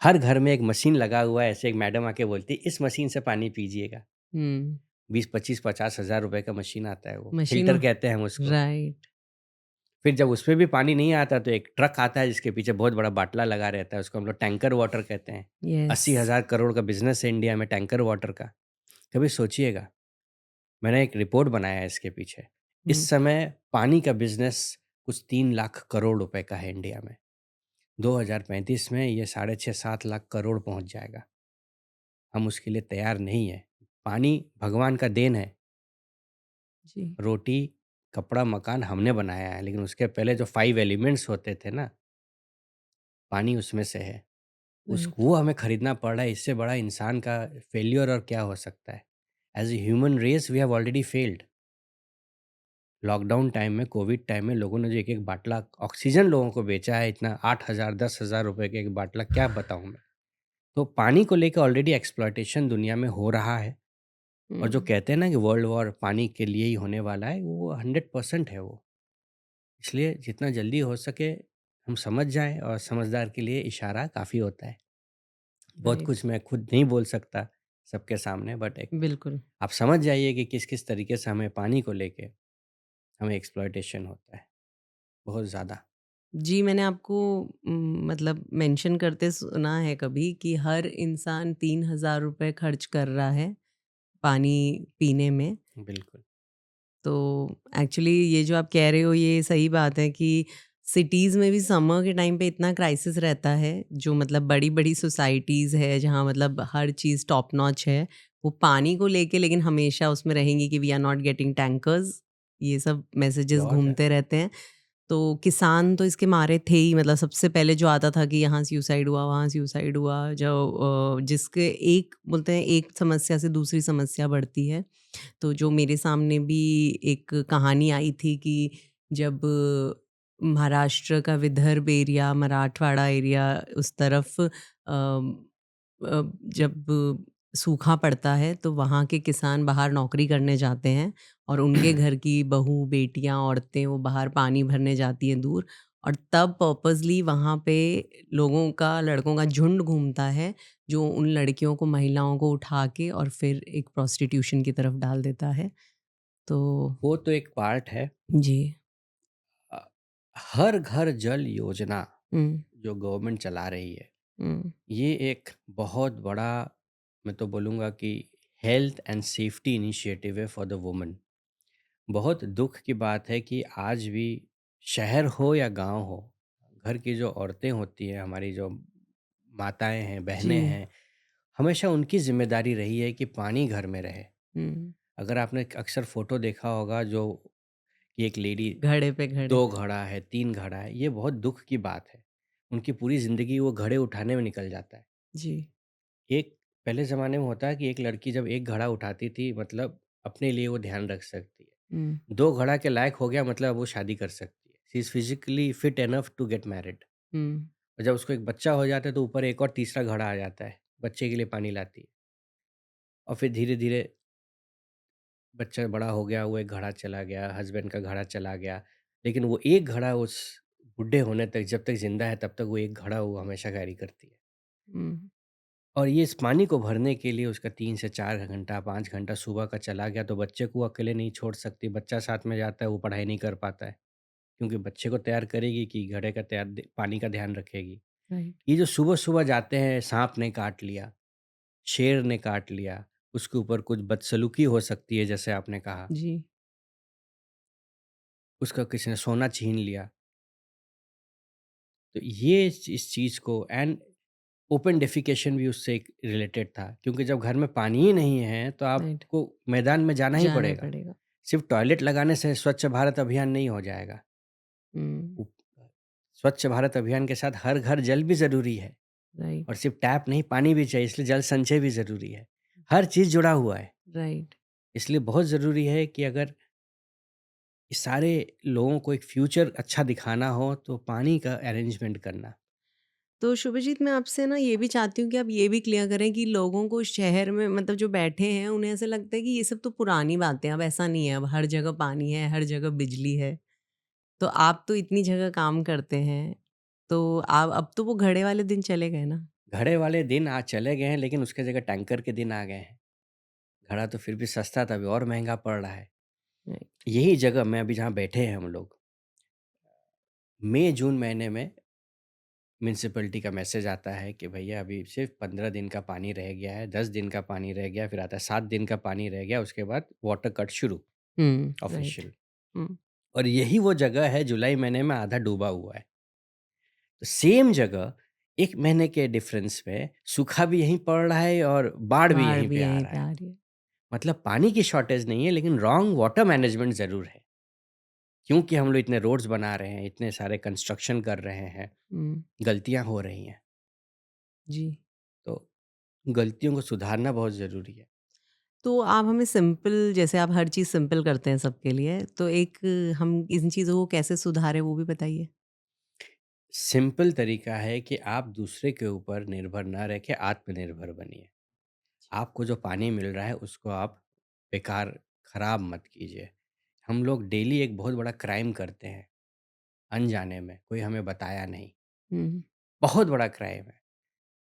हर घर में एक मशीन लगा हुआ है, ऐसे एक मैडम आके बोलती है, "इस मशीन से पानी पीजिएगा।" हुँ। 20, 25, 50 हज़ार रुपए का मशीन आता है वो, मशीनों फ़िल्टर कहते हैं हम उसको। राइट। फिर जब उसमें भी पानी नहीं आता तो एक ट्रक आता है जिसके पीछे बहुत बड़ा बाटला लगा रहता है, उसको हम लोग टैंकर वाटर कहते हैं। यस। 80,000 करोड़ का बिज़नेस है इंडिया में टैंकर वाटर का। कभी सोचिएगा, मैंने एक रिपोर्ट बनाया है इसके पीछे। हुँ, इस समय पानी का बिज़नेस कुछ 3 लाख करोड़ रुपए का है इंडिया में। 2035 में ये साढ़े 6-7 लाख करोड़ पहुँच जाएगा। हम उसके लिए तैयार नहीं हैं। पानी भगवान का देन है। जी, रोटी, कपड़ा, मकान हमने बनाया है, लेकिन उसके पहले जो 5 एलिमेंट्स होते थे ना, पानी उसमें से है। उस राइट। वो हमें खरीदना पड़ रहा है, इससे बड़ा इंसान का फेल्योर और क्या हो सकता है। As a human race we have already failed. Lockdown time में, कोविड टाइम में लोगों ने जो एक एक बाटला ऑक्सीजन लोगों को बेचा है, इतना 8,000 10,000 रुपए का एक बाटला, क्या बताऊं मैं। तो पानी को लेकर ऑलरेडी एक्सप्लॉयटेशन दुनिया में हो रहा है। और जो हुँ, कहते हैं ना कि वर्ल्ड वॉर पानी के लिए ही होने वाला है, वो 100% है वो। इसलिए जितना जल्दी हो सके हम समझ जाएं, और समझदार के लिए इशारा काफ़ी होता है। बहुत राइट। कुछ मैं खुद नहीं बोल सकता सबके सामने, बट एक बिल्कुल। आप समझ जाइए कि किस किस तरीके से हमें पानी को लेके हमें एक्सप्लॉयटेशन होता है बहुत ज़्यादा। जी, मैंने आपको मतलब मेंशन करते सुना है कभी कि हर इंसान ₹3000 खर्च कर रहा है पानी पीने में। बिल्कुल। तो एक्चुअली ये जो आप कह रहे हो ये सही बात है कि सिटीज़ में भी समर के टाइम पे इतना क्राइसिस रहता है, जो मतलब बड़ी-बड़ी सोसाइटीज़ है जहाँ मतलब हर चीज़ टॉप नॉच है, वो पानी को लेके लेकिन हमेशा उसमें रहेंगी कि we are not getting tankers, ये सब मैसेजेस बहुत है। घूमते रहते हैं। तो किसान तो इसके मारे थे ही, मतलब सबसे पहले जो आता था कि यहाँ सुसाइड हुआ, वहाँ सुसाइड हुआ, जो जिसके एक बोलते हैं एक समस्या से दूसरी समस्या बढ़ती है। तो जो मेरे सामने भी एक कहानी आई थी कि जब महाराष्ट्र का विदर्भ एरिया, मराठवाड़ा एरिया उस तरफ जब सूखा पड़ता है तो वहाँ के किसान बाहर नौकरी करने जाते हैं और उनके घर की बहू, बेटियाँ, औरतें वो बाहर पानी भरने जाती हैं दूर, और तब पर्पसली वहाँ पे लोगों का, लड़कों का झुंड घूमता है जो उन लड़कियों को, महिलाओं को उठा के और फिर एक प्रोस्टिट्यूशन की तरफ डाल देता है। तो वो तो एक पार्ट है। जी। अ, हर घर जल योजना हुँ, जो गवर्नमेंट चला रही है, हुँ, ये एक बहुत बड़ा, मैं तो बोलूँगा कि हेल्थ एंड सेफ्टी इनिशिएटिव है फॉर द वुमन। बहुत दुख की बात है कि आज भी शहर हो या गांव हो, घर की जो औरतें होती हैं, हमारी जो माताएं हैं, बहनें जी। हैं, हमेशा उनकी जिम्मेदारी रही है कि पानी घर में रहे। हुँ, अगर आपने अक्सर फोटो देखा होगा जो कि एक लेडी घड़े पे घड़े। 2 घड़ा है, 3 घड़ा है, ये बहुत दुख की बात है। उनकी पूरी ज़िंदगी वो घड़े उठाने में निकल जाता है। जी। एक पहले ज़माने में होता है कि एक लड़की जब एक घड़ा उठाती थी, मतलब अपने लिए वो ध्यान रख सकती हुँ, है। 2 घड़ा के लायक हो गया मतलब वो शादी कर सकती है। She is physically fit enough to get married. हुँ, और जब उसको एक बच्चा हो जाता है तो ऊपर एक और तीसरा घड़ा आ जाता है, बच्चे के लिए पानी लाती है। और फिर धीरे-धीरे बच्चा बड़ा हो गया, वो एक घड़ा चला गया, हस्बैंड का घड़ा चला गया। लेकिन वो एक घड़ा उस बुढ़े होने तक, जब तक ज़िंदा है तब तक वो एक घड़ा वो हमेशा कैरी करती है। हुँ, और ये इस पानी को भरने के लिए उसका 3 से 4 घंटा, 5 घंटा सुबह का चला गया, तो बच्चे को वो अकेले नहीं छोड़ सकती। बच्चा साथ में जाता है, वो पढ़ाई नहीं कर पाता है, क्योंकि बच्चे को तैयार करेगी कि घड़े का तैयार द पानी का ध्यान रखेगी। राइट। ये जो सुबह-सुबह जाते हैं, साँप ने काट लिया, शेर ने काट लिया, उसके ऊपर कुछ बदसलूकी हो सकती है जैसे आपने कहा, जी, उसका किसी ने सोना छीन लिया। तो ये इस चीज़ को, एंड ओपन डेफिकेशन भी उससे एक रिलेटेड था, क्योंकि जब घर में पानी ही नहीं है तो राइट। आपको मैदान में जाना ही जाना ही पड़ेगा। पड़ेगा। सिर्फ टॉयलेट लगाने से स्वच्छ भारत अभियान नहीं हो जाएगा। हुँ, उ- स्वच्छ भारत अभियान के साथ हर घर जल भी ज़रूरी है, और राइट, सिर्फ टैप नहीं, पानी भी चाहिए, इसलिए जल संचय भी ज़रूरी है। हर चीज़ जुड़ा हुआ है। राइट। इसलिए बहुत ज़रूरी है कि अगर इस सारे लोगों को एक फ्यूचर अच्छा दिखाना हो तो पानी का अरेंजमेंट करना। तो शुभजीत मैं आपसे ना ये भी चाहती हूँ कि आप ये भी क्लियर करें कि लोगों को शहर में मतलब जो बैठे हैं उन्हें ऐसा लगता है कि ये सब तो पुरानी बातें हैं, अब ऐसा नहीं है, अब हर जगह पानी है, हर जगह बिजली है। तो आप तो इतनी जगह काम करते हैं, तो आप अब तो वो घड़े वाले दिन चले गए ना? घड़े वाले दिन आज चले गए हैं, लेकिन उसके जगह टैंकर के दिन आ गए हैं। घड़ा तो फिर भी सस्ता था, अभी और महँगा पड़ रहा है। राइट। यही जगह मैं अभी जहाँ बैठे हैं हम लोग, मई-जून महीने में म्युनिसिपैलिटी का मैसेज आता है कि भैया अभी सिर्फ़ 15 दिन का पानी रह गया है, 10 दिन का पानी रह गया, फिर आता है 7 दिन का पानी रह गया, उसके बाद वाटर कट शुरू राइट। ऑफ़िशियल। हुँ, और यही वो जगह है जुलाई महीने में आधा डूबा हुआ है। तो सेम जगह 1 महीने के डिफ़रेंस में सूखा भी यहीं पड़ रहा है और बाढ़ भी बाढ़ यहीं भी पे आ यहीं रहा पे है। आ रही है। मतलब पानी की शॉर्टेज नहीं है, लेकिन रॉन्ग वाटर मैनेजमेंट ज़रूर है। क्योंकि हम लोग इतने रोड्स बना रहे हैं, इतने सारे कंस्ट्रक्शन कर रहे हैं, हुँ, गलतियाँ हो रही हैं। जी। तो गलतियों को सुधारना बहुत ज़रूरी है। तो आप हमें सिंपल जैसे आप हर चीज़ सिंपल करते हैं सबके लिए, तो एक हम इन चीज़ों को कैसे सुधारें वो भी बताइए? सिंपल तरीका है कि आप दूसरे के ऊपर निर्भर ना रह के आत्मनिर्भर बनिए। आपको जो पानी मिल रहा है उसको आप बेकार खराब मत कीजिए। हम लोग डेली एक बहुत बड़ा क्राइम करते हैं, अनजाने में, कोई हमें बताया नहीं। हुँ, बहुत बड़ा क्राइम है।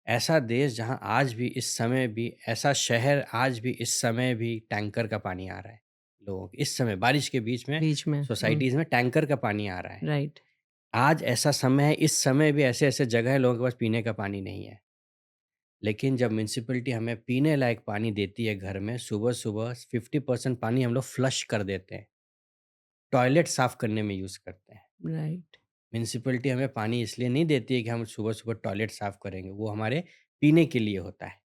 ऐसा देश जहाँ आज भी इस समय भी ऐसा शहर आज भी इस समय भी टैंकर का पानी आ रहा है लोगों को। इस समय बारिश के बीच में बीच में। सोसाइटीज़ में टैंकर का पानी आ रहा है। राइट। आज ऐसा समय है, इस समय भी ऐसे-ऐसे जगह है लोगों के पास पीने का पानी नहीं है। लेकिन जब म्युनिसिपैलिटी हमें पीने लायक पानी देती है घर में, सुबह-सुबह 50% पानी हम लोग फ्लश कर देते हैं। टॉयलेट साफ़ करने में यूज़ करते हैं। राइट। म्युनिसिपैलिटी हमें पानी इसलिए नहीं देती है कि हम सुबह-सुबह टॉयलेट साफ़ करेंगे, वो हमारे पीने के लिए होता है,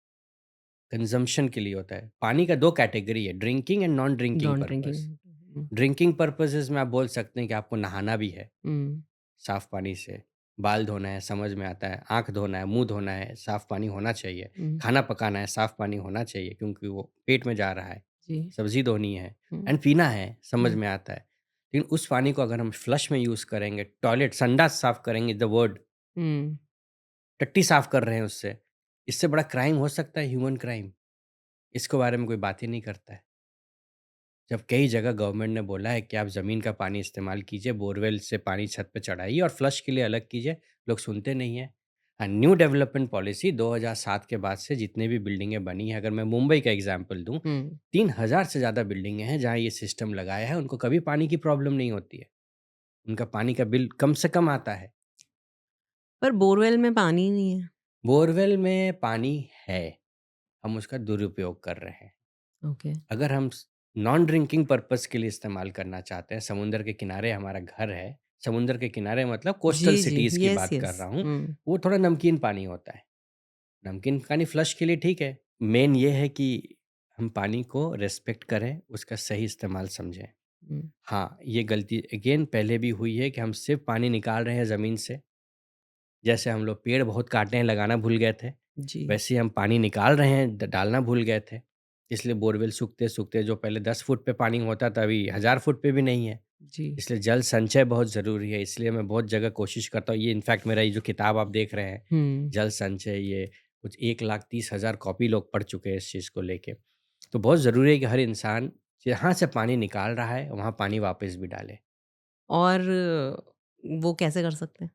कंज़म्पशन के लिए होता है। पानी का 2 कैटेगरी है, drinking and non drinking non purpose. Drinking. हुँ, ड्रिंकिंग पर्पज़ेज़ में आप बोल सकते हैं कि आपको नहाना भी है, हुँ, साफ़ पानी से। बाल धोना है, समझ में आता है, आँख धोना है, मुँह धोना है, साफ़ पानी होना चाहिए। हुँ, खाना पकाना है, साफ़ पानी होना चाहिए क्योंकि वो पेट में जा रहा है। जी। सब्ज़ी धोनी है हुँ, एंड पीना है, समझ हुँ, में आता है। लेकिन उस पानी को अगर हम फ्लश में यूज़ करेंगे, टॉयलेट संडास साफ़ करेंगे द वर्ड, हुँ। टट्टी साफ़ कर रहे हैं उससे, इससे बड़ा क्राइम हो सकता है ह्यूमन क्राइम। इसके बारे में कोई बात ही नहीं करता है। जब कई जगह गवर्नमेंट ने बोला है कि आप ज़मीन का पानी इस्तेमाल कीजिए, बोरवेल से पानी छत पे चढ़ाइए और फ्लश के लिए अलग कीजिए, लोग सुनते नहीं हैं। न्यू डेवलपमेंट पॉलिसी 2007 के बाद से जितनी भी बिल्डिंगें बनी हैं, अगर मैं मुंबई का एग्ज़ाम्पल दूँ, हुँ। 3000 से ज़्यादा बिल्डिंगें हैं जहाँ ये सिस्टम लगाया है, उनको कभी पानी की प्रॉब्लम नहीं होती है। उनका पानी का बिल कम से कम आता है। पर बोरवेल में पानी ही नहीं है। बोरवेल में पानी है, हम उसका दुरुपयोग कर रहे हैं। ओके। अगर हम नॉन ड्रिंकिंग पर्पस के लिए इस्तेमाल करना चाहते हैं, समुंदर के किनारे हमारा घर है, समुंदर के किनारे मतलब कोस्टल जी, जी। सिटीज़ की येस, बात कर येस। रहा हूँ, हुँ, वो थोड़ा नमकीन पानी होता है। नमकीन पानी फ्लश के लिए ठीक है, मेन ये है कि हम पानी को रिस्पेक्ट करें, उसका सही इस्तेमाल समझें। हुँ। हाँ, ये गलती अगेन पहले भी हुई है कि हम सिर्फ़ पानी निकाल रहे हैं ज़मीन से, जैसे हम लोग पेड़ बहुत काटे हैं, लगाना भूल गए थे। जी, वैसे ही हम पानी निकाल रहे हैं, डालना भूल गए थे। इसलिए बोरवेल सूखते-सूखते जो पहले 10 फुट पे पानी होता था, अभी 1000 फुट पे भी नहीं है। जी। इसलिए जल संचय बहुत ज़रूरी है, इसलिए मैं बहुत जगह कोशिश करता हूँ। ये इनफैक्ट मेरा ये जो किताब आप देख रहे हैं, हुँ। जल संचय, ये कुछ 1,30,000 कॉपी लोग पढ़ चुके हैं इस चीज़ को लेके। तो बहुत ज़रूरी है कि हर इंसान जहाँ से पानी निकाल रहा है, वहाँ पानी वापस भी डाले। और वो कैसे कर सकते हैं?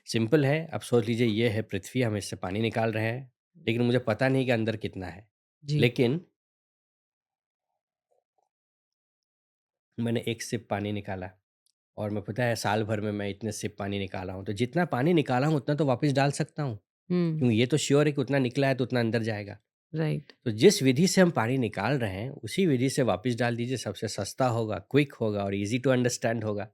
सिंपल है, अब सोच लीजिए ये है पृथ्वी, हम इससे पानी निकाल रहे हैं, लेकिन मुझे पता नहीं कि अंदर कितना है। जी। लेकिन मैंने 1 सिप पानी निकाला और मैं पता है साल भर में मैं इतने सिप पानी निकाला हूँ, तो जितना पानी निकाला हूँ उतना तो वापस डाल सकता हूँ, हुँ, क्योंकि ये तो श्योर है कि उतना निकला है तो उतना अंदर जाएगा। राइट। तो जिस विधि से हम पानी निकाल रहे हैं, उसी विधि से वापस डाल दीजिए, सबसे सस्ता होगा, क्विक होगा और ईज़ी टू अंडरस्टैंड होगा।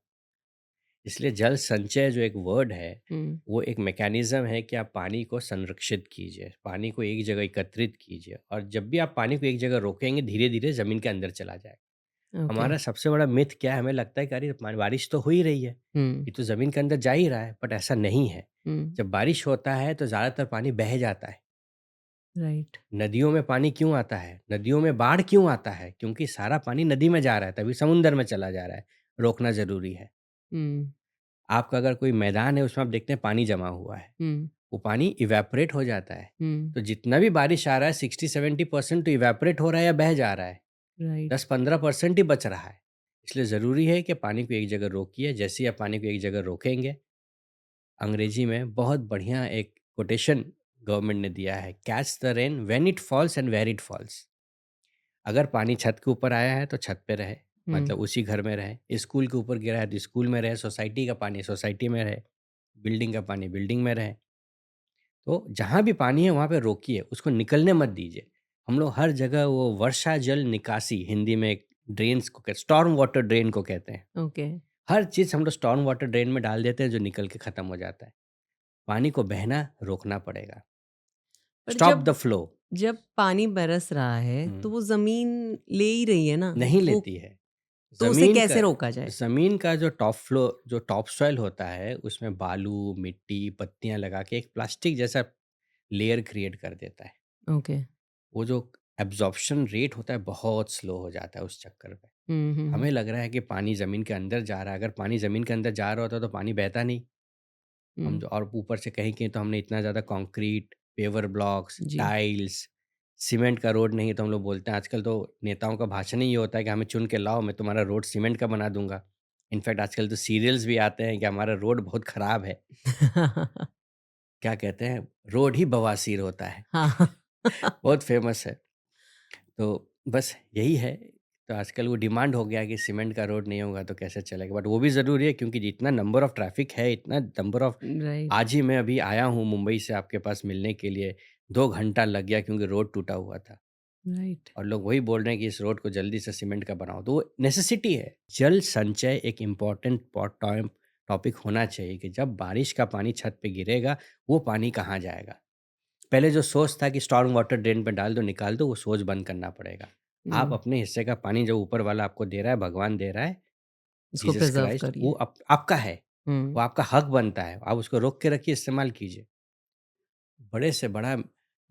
इसलिए जल संचय जो एक वर्ड है, हुँ, वो एक मैकेनिज़्म है कि आप पानी को संरक्षित कीजिए, पानी को एक जगह एकत्रित कीजिए और जब भी आप पानी को एक जगह रोकेंगे, धीरे-धीरे ज़मीन के अंदर चला जाएगा। ओके। हमारा सबसे बड़ा मिथ क्या है, हमें लगता है कि अरे बारिश तो हो ही रही है, हुँ, ये तो ज़मीन के अंदर जा ही रहा है, बट ऐसा नहीं है। हुँ, जब बारिश होता है तो ज़्यादातर पानी बह जाता है। राइट। नदियों में पानी क्यों आता है? नदियों में बाढ़ क्यों आता है? क्योंकि सारा पानी नदी में जा रहा है, तभी समुंदर में चला जा रहा है। रोकना ज़रूरी है। हुँ, आपका अगर कोई मैदान है, उसमें आप देखते हैं पानी जमा हुआ है। हुँ, वो पानी इवेपोरेट हो जाता है। हम्म। तो जितना भी बारिश आ रहा है 60-70% तो इवेपोरेट हो रहा है या बह जा रहा है, राइट। 10-15% ही बच रहा है। इसलिए ज़रूरी है कि पानी को एक जगह रोकिए। जैसे ही आप पानी को एक जगह रोकेंगे, अंग्रेजी में बहुत बढ़िया एक कोटेशन गवर्नमेंट ने दिया है, catch the rain when it falls and where it falls. अगर पानी छत के ऊपर आया है तो छत पे रहे, हम्म। मतलब उसी घर में रहे। स्कूल के ऊपर गिरा है तो स्कूल में रहे। सोसाइटी का पानी सोसाइटी में रहे। बिल्डिंग का पानी बिल्डिंग में रहे। तो जहाँ भी पानी है वहाँ पे रोकिए, उसको निकलने मत दीजिए। हम लोग हर जगह वो वर्षा जल निकासी, हिंदी में एक ड्रेन्स को कहते, स्टॉर्म वाटर ड्रेन को कहते हैं। ओके। हर चीज़ हम लोग स्टॉर्म वाटर ड्रेन में डाल देते हैं जो निकल के ख़त्म हो जाता है। पानी को बहना रोकना पड़ेगा। पर स्टॉप द जब फ्लो। जब पानी बरस रहा है तो वो जमीन ले ही रही है ना, नहीं वो लेती है। तो उसे ज़मीन का कैसे रोका जाए? ज़मीन का जो टॉप फ्लो, जो टॉप सॉइल होता है, उसमें बालू, मिट्टी, पत्तियाँ लगा के एक प्लास्टिक जैसा लेयर क्रिएट कर देता है। ओके। वो जो एब्ज़ॉर्प्शन रेट होता है बहुत स्लो हो जाता है उस चक्कर में। हम्म। हमें लग रहा है कि पानी ज़मीन के अंदर जा रहा है। अगर पानी ज़मीन के अंदर जा रहा होता तो पानी बहता नहीं। हम हम्म। जो और ऊपर से कहीं-कहीं तो हमने इतना ज़्यादा कंक्रीट, पेवर ब्लॉक्स, जी। टाइल्स, सीमेंट का रोड नहीं है तो हम लोग बोलते हैं आजकल तो नेताओं का भाषण ही ये होता है कि हमें चुन के लाओ, मैं तुम्हारा रोड सीमेंट का बना दूँगा। इनफैक्ट आजकल तो सीरियल्स भी आते हैं कि हमारा रोड बहुत ख़राब है। क्या कहते हैं? रोड ही बवासीर होता है। हाँ। बहुत फ़ेमस है। तो बस यही है। तो आजकल वो डिमांड हो गया है कि सीमेंट का रोड नहीं होगा तो कैसे चलेगा। बट वो भी ज़रूरी है क्योंकि जितना नंबर ऑफ़ ट्रैफ़िक है, इतना नंबर ऑफ़, राइट। आज ही मैं अभी आया हूँ मुंबई से आपके पास मिलने के लिए, 2 घंटा लग गया क्योंकि रोड टूटा हुआ था। राइट। और लोग वही बोल रहे हैं कि इस रोड को जल्दी से सीमेंट का बनाओ, तो वो नेसेसिटी है। जल संचय एक इम्पॉर्टेंट टॉपिक होना चाहिए कि जब बारिश का पानी छत पे गिरेगा, वो पानी कहाँ जाएगा। पहले जो सोच था कि स्टॉर्म वाटर ड्रेन पे डाल दो, निकाल दो, वो सोच बंद करना पड़ेगा। आप हम्म। अपने हिस्से का पानी जो ऊपर वाला आपको दे रहा है, भगवान दे रहा है, उसको जीसस प्रिजर्व क्राइस्ट, वो करिए। आपका है। हम्म। वो आपका हक बनता है। आप उसको रोक के रखिए, इस्तेमाल कीजिए। बड़े से बड़ा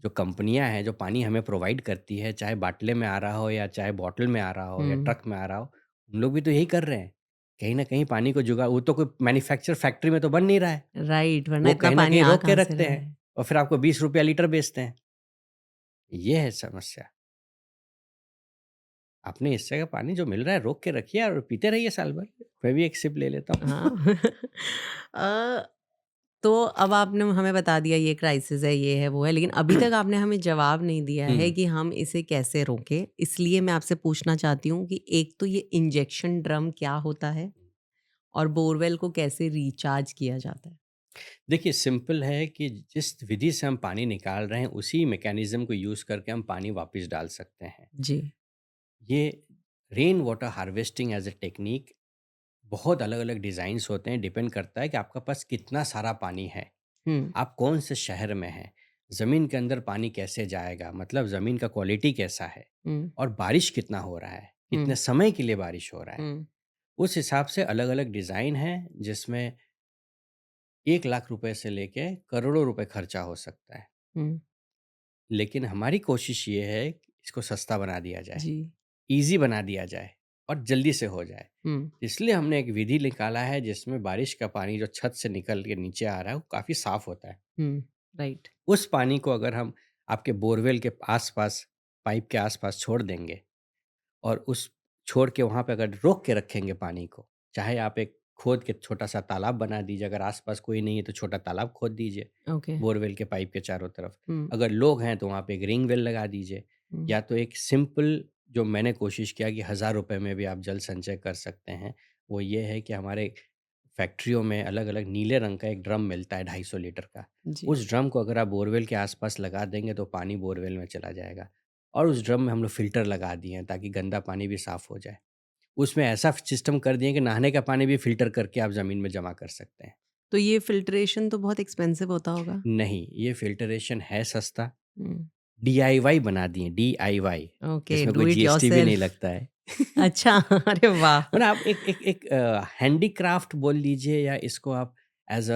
जो कंपनियां हैं जो पानी हमें प्रोवाइड करती है, चाहे बाटले में आ रहा हो या चाहे बॉटल में आ रहा हो या हम्म। ट्रक में आ रहा हो, उन लोग भी तो यही कर रहे हैं। कहीं ना कहीं पानी को जुगा, वो तो कोई मैन्युफैक्चर फैक्ट्री में तो बन नहीं रहा है। राइट, वरना वो इतना कहीं ना पानी कहीं आ रोक के कहाँ से रखते रहा हैं है? और फिर आपको 20 रुपया लीटर बेचते हैं। ये है समस्या। अपने हिस्से का पानी जो मिल रहा है रोक के रखिए और पीते रहिए साल भर। मैं भी एक सिप ले लेता हाँ। हूँ। अ, तो अब आपने हमें बता दिया ये क्राइसिस है, ये है, वो है, लेकिन अभी तक आपने हमें जवाब नहीं दिया है हम्म, कि हम इसे कैसे रोकें। इसलिए मैं आपसे पूछना चाहती हूँ कि एक तो ये इंजेक्शन ड्रम क्या होता है और बोरवेल को कैसे रिचार्ज किया जाता है? देखिए सिंपल है कि जिस विधि से हम पानी निकाल रहे हैं उसी मैकेनिज्म को यूज़ करके हम पानी वापस डाल सकते हैं। जी। ये rain water harvesting as a technique, बहुत अलग अलग डिज़ाइंस होते हैं। डिपेंड करता है कि आपका पास कितना सारा पानी है, हुँ, आप कौन से शहर में हैं, ज़मीन के अंदर पानी कैसे जाएगा, मतलब ज़मीन का क्वालिटी कैसा है, हुँ, और बारिश कितना हो रहा है, कितने हुँ, समय के लिए बारिश हो रहा है। हुँ, उस हिसाब से अलग अलग डिज़ाइन है जिसमें 1 लाख रुपए से लेके करोड़ों रुपए खर्चा हो सकता है। हुँ, लेकिन हमारी कोशिश ये है कि इसको सस्ता बना दिया जाए, जी, ईज़ी बना दिया जाए और जल्दी से हो जाए। हुँ, इसलिए हमने एक विधि निकाला है जिसमें बारिश का पानी जो छत से निकल के नीचे आ रहा है, वो काफ़ी साफ़ होता है। हुँ, राइट, उस पानी को अगर हम आपके बोरवेल के आस-पास, पाइप के आस-पास छोड़ देंगे और उस छोड़ के वहाँ पे अगर रोक के रखेंगे पानी को, चाहे आप एक खोद के छोटा-सा तालाब बना दीजिए, अगर आस-पास कोई नहीं है तो छोटा तालाब खोद दीजिए, ओके, बोरवेल के पाइप के चारों तरफ। हुँ, अगर लोग हैं तो वहाँ पे एक रिंग वेल लगा दीजिए, हुँ, या तो एक सिंपल जो मैंने कोशिश किया कि ₹1000 में भी आप जल संचय कर सकते हैं, वो ये है कि हमारे फैक्ट्रियों में अलग-अलग नीले रंग का एक ड्रम मिलता है 250 लीटर का। जी, उस ड्रम को अगर आप बोरवेल के आस-पास लगा देंगे तो पानी बोरवेल में चला जाएगा। और उस ड्रम में हम लोग फ़िल्टर लगा दिए हैं ताकि गंदा पानी भी साफ़ हो जाए। उसमें ऐसा सिस्टम कर दिए कि नहाने का पानी भी फ़िल्टर करके आप ज़मीन में जमा कर सकते हैं। तो ये फ़िल्ट्रेशन तो बहुत एक्सपेंसिव होता होगा? नहीं, ये फ़िल्टरेशन है सस्ता, हुँ, डीआईवाई बना दिए, डीआईवाई, ओके, जिसमें डू कोई इट जीएसटी भी नहीं योरसेल्फ। लगता है। अच्छा। अरे वाह! मतलब आप एक हैंडीक्राफ्ट बोल लीजिए, या इसको आप एज़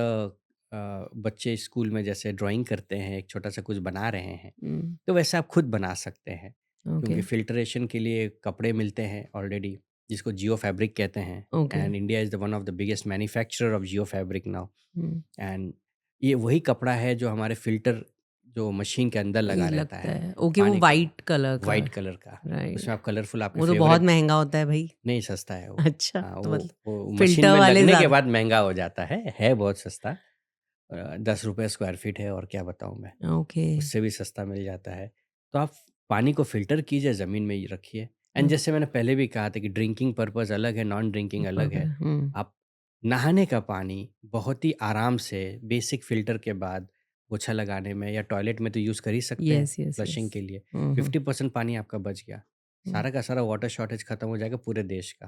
बच्चे स्कूल में जैसे ड्राइंग करते हैं, एक छोटा-सा कुछ बना रहे हैं, हुँ, तो वैसे आप खुद बना सकते हैं। ओके, क्योंकि फ़िल्टरेशन के लिए कपड़े मिलते हैं ऑलरेडी, जिसको जियो फैब्रिक कहते हैं। Okay, and India is the one of the biggest manufacturer of Jio fabric now. Hmm, and ये वही कपड़ा है जो हमारे फ़िल्टर जो मशीन के अंदर लगा ये रहता लगता है, है ओके, वो पानी का, वाइट कलर का। व्हाइट कलर का। उसमें राइट। आप कलरफुल आपके वो तो बहुत फ़ेवरेट। महंगा होता है भाई। नहीं, सस्ता है वो। अच्छा, हाँ, तो मतलब वो मशीन फिल्टर में वाले लगने के ज्यादा। बाद महँगा हो जाता है बहुत सस्ता। ₹10 स्क्वायर फीट है और क्या बताऊँ मैं, ओके। उससे भी सस्ता मिल जाता है। तो आप पानी को फ़िल्टर कीजिए, ज़मीन में ही रखिए। एंड जैसे मैंने पहले भी कहा था कि ड्रिंकिंग पर्पज़ अलग है, नॉन ड्रिंकिंग अलग है। हम्म। आप नहाने का पानी बहुत ही आराम से बेसिक फ़िल्टर के बाद पोछा लगाने में या टॉयलेट में तो यूज़ कर ही सकते हैं यस यस यस। फ्लशिंग के लिए। हम्म। 50% पानी आपका बच गया। हम्म, सारा का सारा वाटर शॉर्टेज खत्म हो जाएगा पूरे देश का।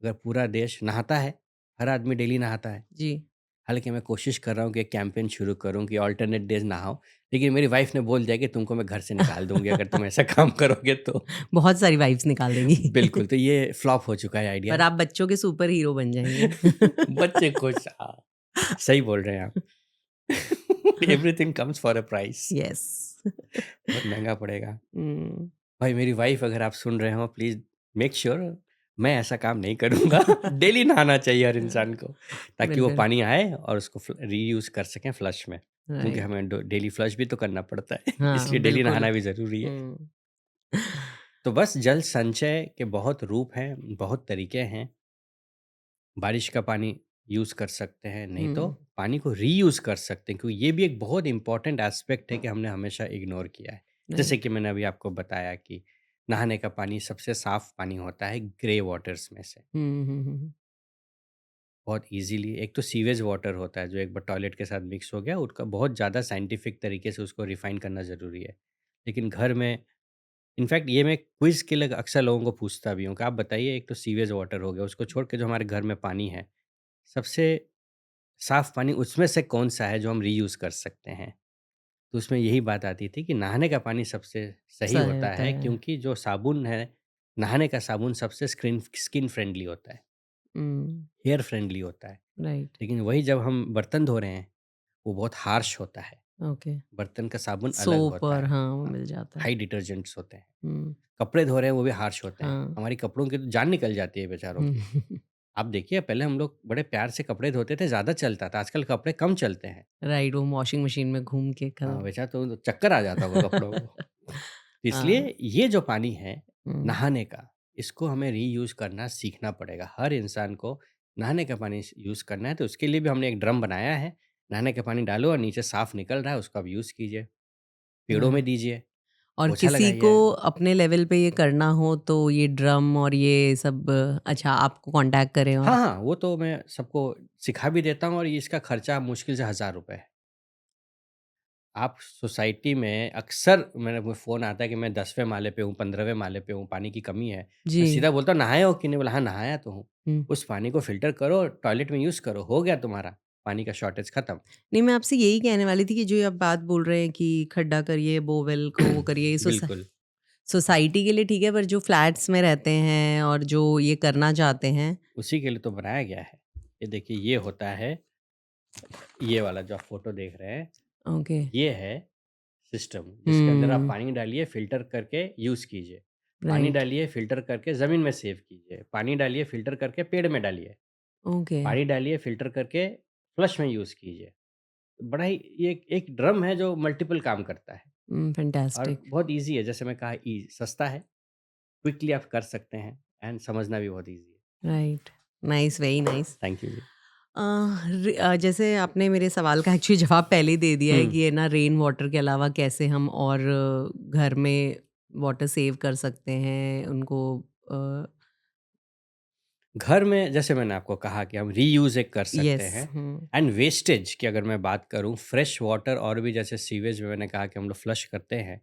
अगर पूरा देश नहाता है, हर आदमी डेली नहाता है। जी। हालाँकि मैं कोशिश कर रहा हूँ कि एक कैंपेन शुरू करूँ कि अल्टरनेट डेज़ नहाओ, लेकिन मेरी वाइफ़ ने बोल दिया कि तुमको मैं घर से निकाल दूँगी अगर तुम ऐसा काम करोगे तो। बहुत सारी वाइफ्स निकाल देंगी। बिल्कुल, तो ये फ्लॉप हो चुका है पर आइडिया। आप बच्चों के सुपर हीरो बन जाएंगे। बच्चे खुश, हाँ, सही बोल रहे हैं आप। Everything comes for a price. Yes. बहुत महँगा पड़ेगा। हम्म। भाई मेरी वाइफ़ अगर आप सुन रहे हो प्लीज़ मेक श्योर मैं ऐसा काम नहीं करूँगा। डेली नहाना चाहिए हर इंसान को, ताकि वो बिल्कुल। पानी आए और उसको रीयूज़ कर सकें फ्लश में। क्योंकि राइट। हमें डेली फ्लश भी तो करना पड़ता है। हाँ इसलिए डेली बिल्कुल। नहाना भी ज़रूरी है। हम्म। तो बस जल संचय के बहुत रूप हैं, बहुत तरीके हैं। बारिश का पानी यूज़ कर सकते हैं, नहीं तो हम्म। पानी को रीयूज़ कर सकते हैं, क्योंकि ये भी एक बहुत इम्पोर्टेंट एस्पेक्ट है कि हमने हमेशा इग्नोर किया है। जैसे राइट। कि मैंने अभी आपको बताया कि नहाने का पानी सबसे साफ़ पानी होता है ग्रे वाटर्स में से। बहुत ईज़िली एक तो सीवेज वाटर होता है जो एक बार टॉयलेट के साथ मिक्स हो गया, उसका बहुत ज़्यादा साइंटिफिक तरीके से उसको रिफ़ाइन करना ज़रूरी है। लेकिन घर में इनफैक्ट ये मैं क्विज़ के लिए अक्सर लोगों को पूछता भी हूँ कि आप बताइए, एक तो सीवेज वाटर हो गया, उसको छोड़ के जो हमारे घर में पानी है, सबसे साफ़ पानी उसमें से कौन-सा है जो हम रीयूज़ कर सकते हैं? तो उसमें यही बात आती थी कि नहाने का पानी सबसे सही सही होता होता है, है। क्योंकि जो साबुन है, नहाने का साबुन सबसे स्क्रिन स्किन फ्रेंडली होता है, हम्म। हेयर फ्रेंडली होता है। राइट। लेकिन वही जब हम बर्तन धो रहे हैं, वो बहुत हार्श होता है। ओके। बर्तन का साबुन अलग सोप होता और है। हाँ, वो हाँ, मिल जाता है। हाई डिटर्जेंट्स होते हैं। हम्म। कपड़े धो रहे हैं, वो भी हार्श होते हैं। हाँ। हमारी कपड़ों की तो जान निकल जाती है बेचारों की। हम्म। आप देखिए पहले हम लोग बड़े प्यार से कपड़े धोते थे, ज़्यादा चलता था, आजकल कपड़े कम चलते हैं। राइट, वो वॉशिंग मशीन में घूम के हाँ, कल। बेचारा तो चक्कर आ जाता होगा कपड़ों को। तो हाँ। इसलिए ये जो पानी है हम्म। नहाने का, इसको हमें रीयूज़ करना सीखना पड़ेगा। हर इंसान को नहाने का पानी यूज़ करना है, तो उसके लिए भी हमने एक ड्रम बनाया है। नहाने का पानी डालो और नीचे साफ़ निकल रहा है, उसको आप यूज़ कीजिए। पेड़ों हाँ। में दीजिए, और पोछा किसी को लगाइए। अपने लेवल पे ये करना हो तो ये ड्रम और ये सब अच्छा आपको कांटेक्ट करें हाँ, और। हाँ, वो तो मैं सबको सिखा भी देता हूँ और ये इसका खर्चा मुश्किल से ₹1000 है। आप सोसाइटी में अक्सर मेरे को फ़ोन आता है कि मैं 10वें माले पे हूँ, 15वें माले पे हूँ, पानी की कमी है। जी। मैं सीधा बोलता हूँ, "नहाए हो कि नहीं?" बोला, "हाँ, नहाया तो हूँ।" हम्म। उस पानी को फ़िल्टर करो, टॉयलेट में यूज़ करो, हो गया तुम्हारा पानी का शॉर्टेज खत्म। नहीं, मैं आपसे यही कहने वाली थी कि जो ये आप बात बोल रहे हैं कि खड्डा करिए, बोरवेल को वो करिए, ये बिल्कुल, सोसाइटी के लिए ठीक है, पर जो फ्लैट्स में रहते हैं और जो ये करना चाहते हैं। उसी के लिए तो बनाया गया है। ये देखिए, ये होता है, ये वाला जो आप फ़ोटो देख रहे हैं, ओके। ये है सिस्टम, जिसके अंदर आप हम्म। पानी डालिए, फ़िल्टर करके यूज़ कीजिए। पानी राइट। डालिए, फ़िल्टर करके ज़मीन में सेव कीजिए। पानी डालिए, फ़िल्टर करके पेड़ में डालिए। ओके। पानी डालिए, फ़िल्टर करके फ्लश में यूज़ कीजिए। बड़ा ही ये एक एक ड्रम है जो मल्टीपल काम करता है और फैंटास्टिक। बहुत ईज़ी है। जैसे मैं कहा सस्ता है, क्विकली आप कर सकते हैं एंड समझना भी बहुत ईज़ी है। Right. Nice, very nice. Thank you जी। जैसे आपने मेरे सवाल का एक्चुअली जवाब पहले ही दे दिया है हुँ। कि ये ना रेन वाटर के अलावा कैसे हम और घर में वाटर सेव कर सकते हैं उनको। घर में जैसे मैंने आपको कहा कि हम रीयूज़ एक कर सकते यस। हैं हम्म। एंड वेस्टेज की अगर मैं बात करूँ, फ्रेश वाटर और भी जैसे सीवेज में मैंने कहा कि हम लोग फ्लश करते हैं।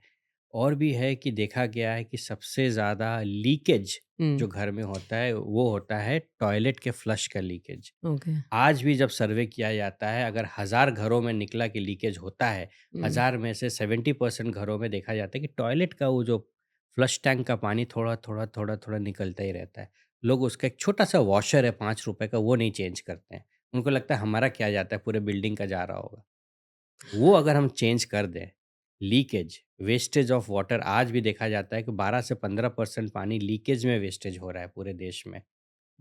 और भी है कि देखा गया है कि सबसे ज़्यादा लीकेज हम्म। जो घर में होता है, वो होता है टॉयलेट के फ्लश का लीकेज। ओके। आज भी जब सर्वे किया जाता है, अगर 1000 घरों में निकला कि लीकेज होता है, हम्म। 1000 में से 70% घरों में देखा जाता है कि टॉयलेट का वो जो फ्लश टैंक का पानी थोड़ा-थोड़ा, थोड़ा-थोड़ा निकलता ही रहता है। लोग उसका एक छोटा-सा वॉशर है ₹5 का, वो नहीं चेंज करते हैं। उनको लगता है हमारा क्या जाता है, पूरे बिल्डिंग का जा रहा होगा। वो अगर हम चेंज कर दें, लीकेज, वेस्टेज ऑफ वाटर आज भी देखा जाता है कि 12 से 15% पानी लीकेज में वेस्टेज हो रहा है पूरे देश में।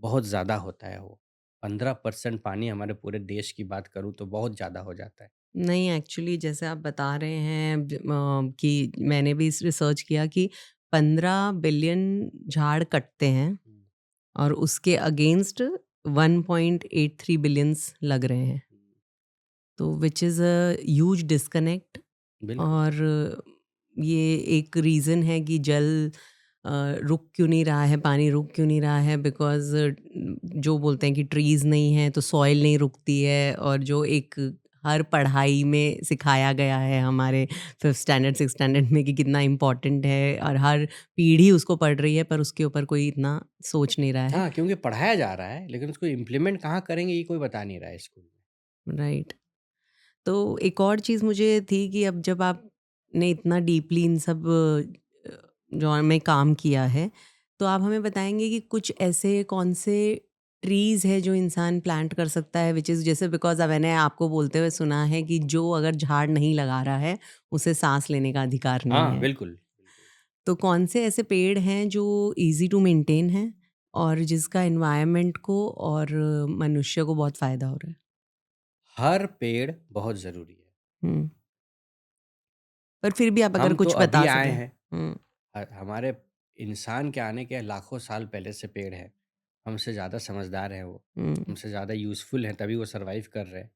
बहुत ज़्यादा होता है वो। 15% पानी हमारे पूरे देश की बात करूँ तो बहुत ज़्यादा हो जाता है। नहीं, एक्चुअली जैसे आप बता रहे हैं कि मैंने भी इस रिसर्च किया कि 15 बिलियन झाड़ कटते हैं हुँ, और उसके अगेंस्ट 1.83 बिलियंस लग रहे हैं। हुँ, तो which is a huge disconnect. बिल्कुल। और ये एक रीज़न है कि जल रुक क्यों नहीं रहा है, पानी रुक क्यों नहीं रहा है, बिकॉज़ जो बोलते हैं कि ट्रीज़ नहीं हैं तो सॉइल नहीं रुकती है। और जो एक हर पढ़ाई में सिखाया गया है हमारे 5th स्टैंडर्ड 6th स्टैंडर्ड में कि कितना इम्पोर्टेंट है, और हर पीढ़ी उसको पढ़ रही है पर उसके ऊपर कोई इतना सोच नहीं रहा है। हाँ, क्योंकि पढ़ाया जा रहा है, लेकिन उसको इम्प्लीमेंट कहाँ करेंगे ये कोई बता नहीं रहा है स्कूल में। राइट। तो एक और चीज़ मुझे थी कि अब जब आपने इतना डीपली इन सब जॉन में काम किया है, तो आप हमें बताएँगे कि कुछ ऐसे कौन से ट्रीज़ है जो इंसान प्लांट कर सकता है, व्हिच इज़ जैसे बिकॉज़ अब मैंने आपको बोलते हुए सुना है कि जो अगर झाड़ नहीं लगा रहा है, उसे साँस लेने का अधिकार नहीं हाँ, है। बिल्कुल, बिल्कुल। तो कौन से ऐसे पेड़ हैं जो ईज़ी टू मेंटेन हैं और जिसका एनवायरनमेंट को और मनुष्य को बहुत फ़ायदा हो रहा है? हर पेड़ बहुत ज़रूरी है। हुँ। पर फिर भी आप अगर हम तो कुछ अभी बता आए सकें? हैं, हुँ, हमारे इंसान के आने के लाखों साल पहले से पेड़ हैं। हमसे ज़्यादा समझदार हैं वो, हुँ, हमसे ज़्यादा यूज़फुल हैं, तभी वो सर्वाइव कर रहे हैं।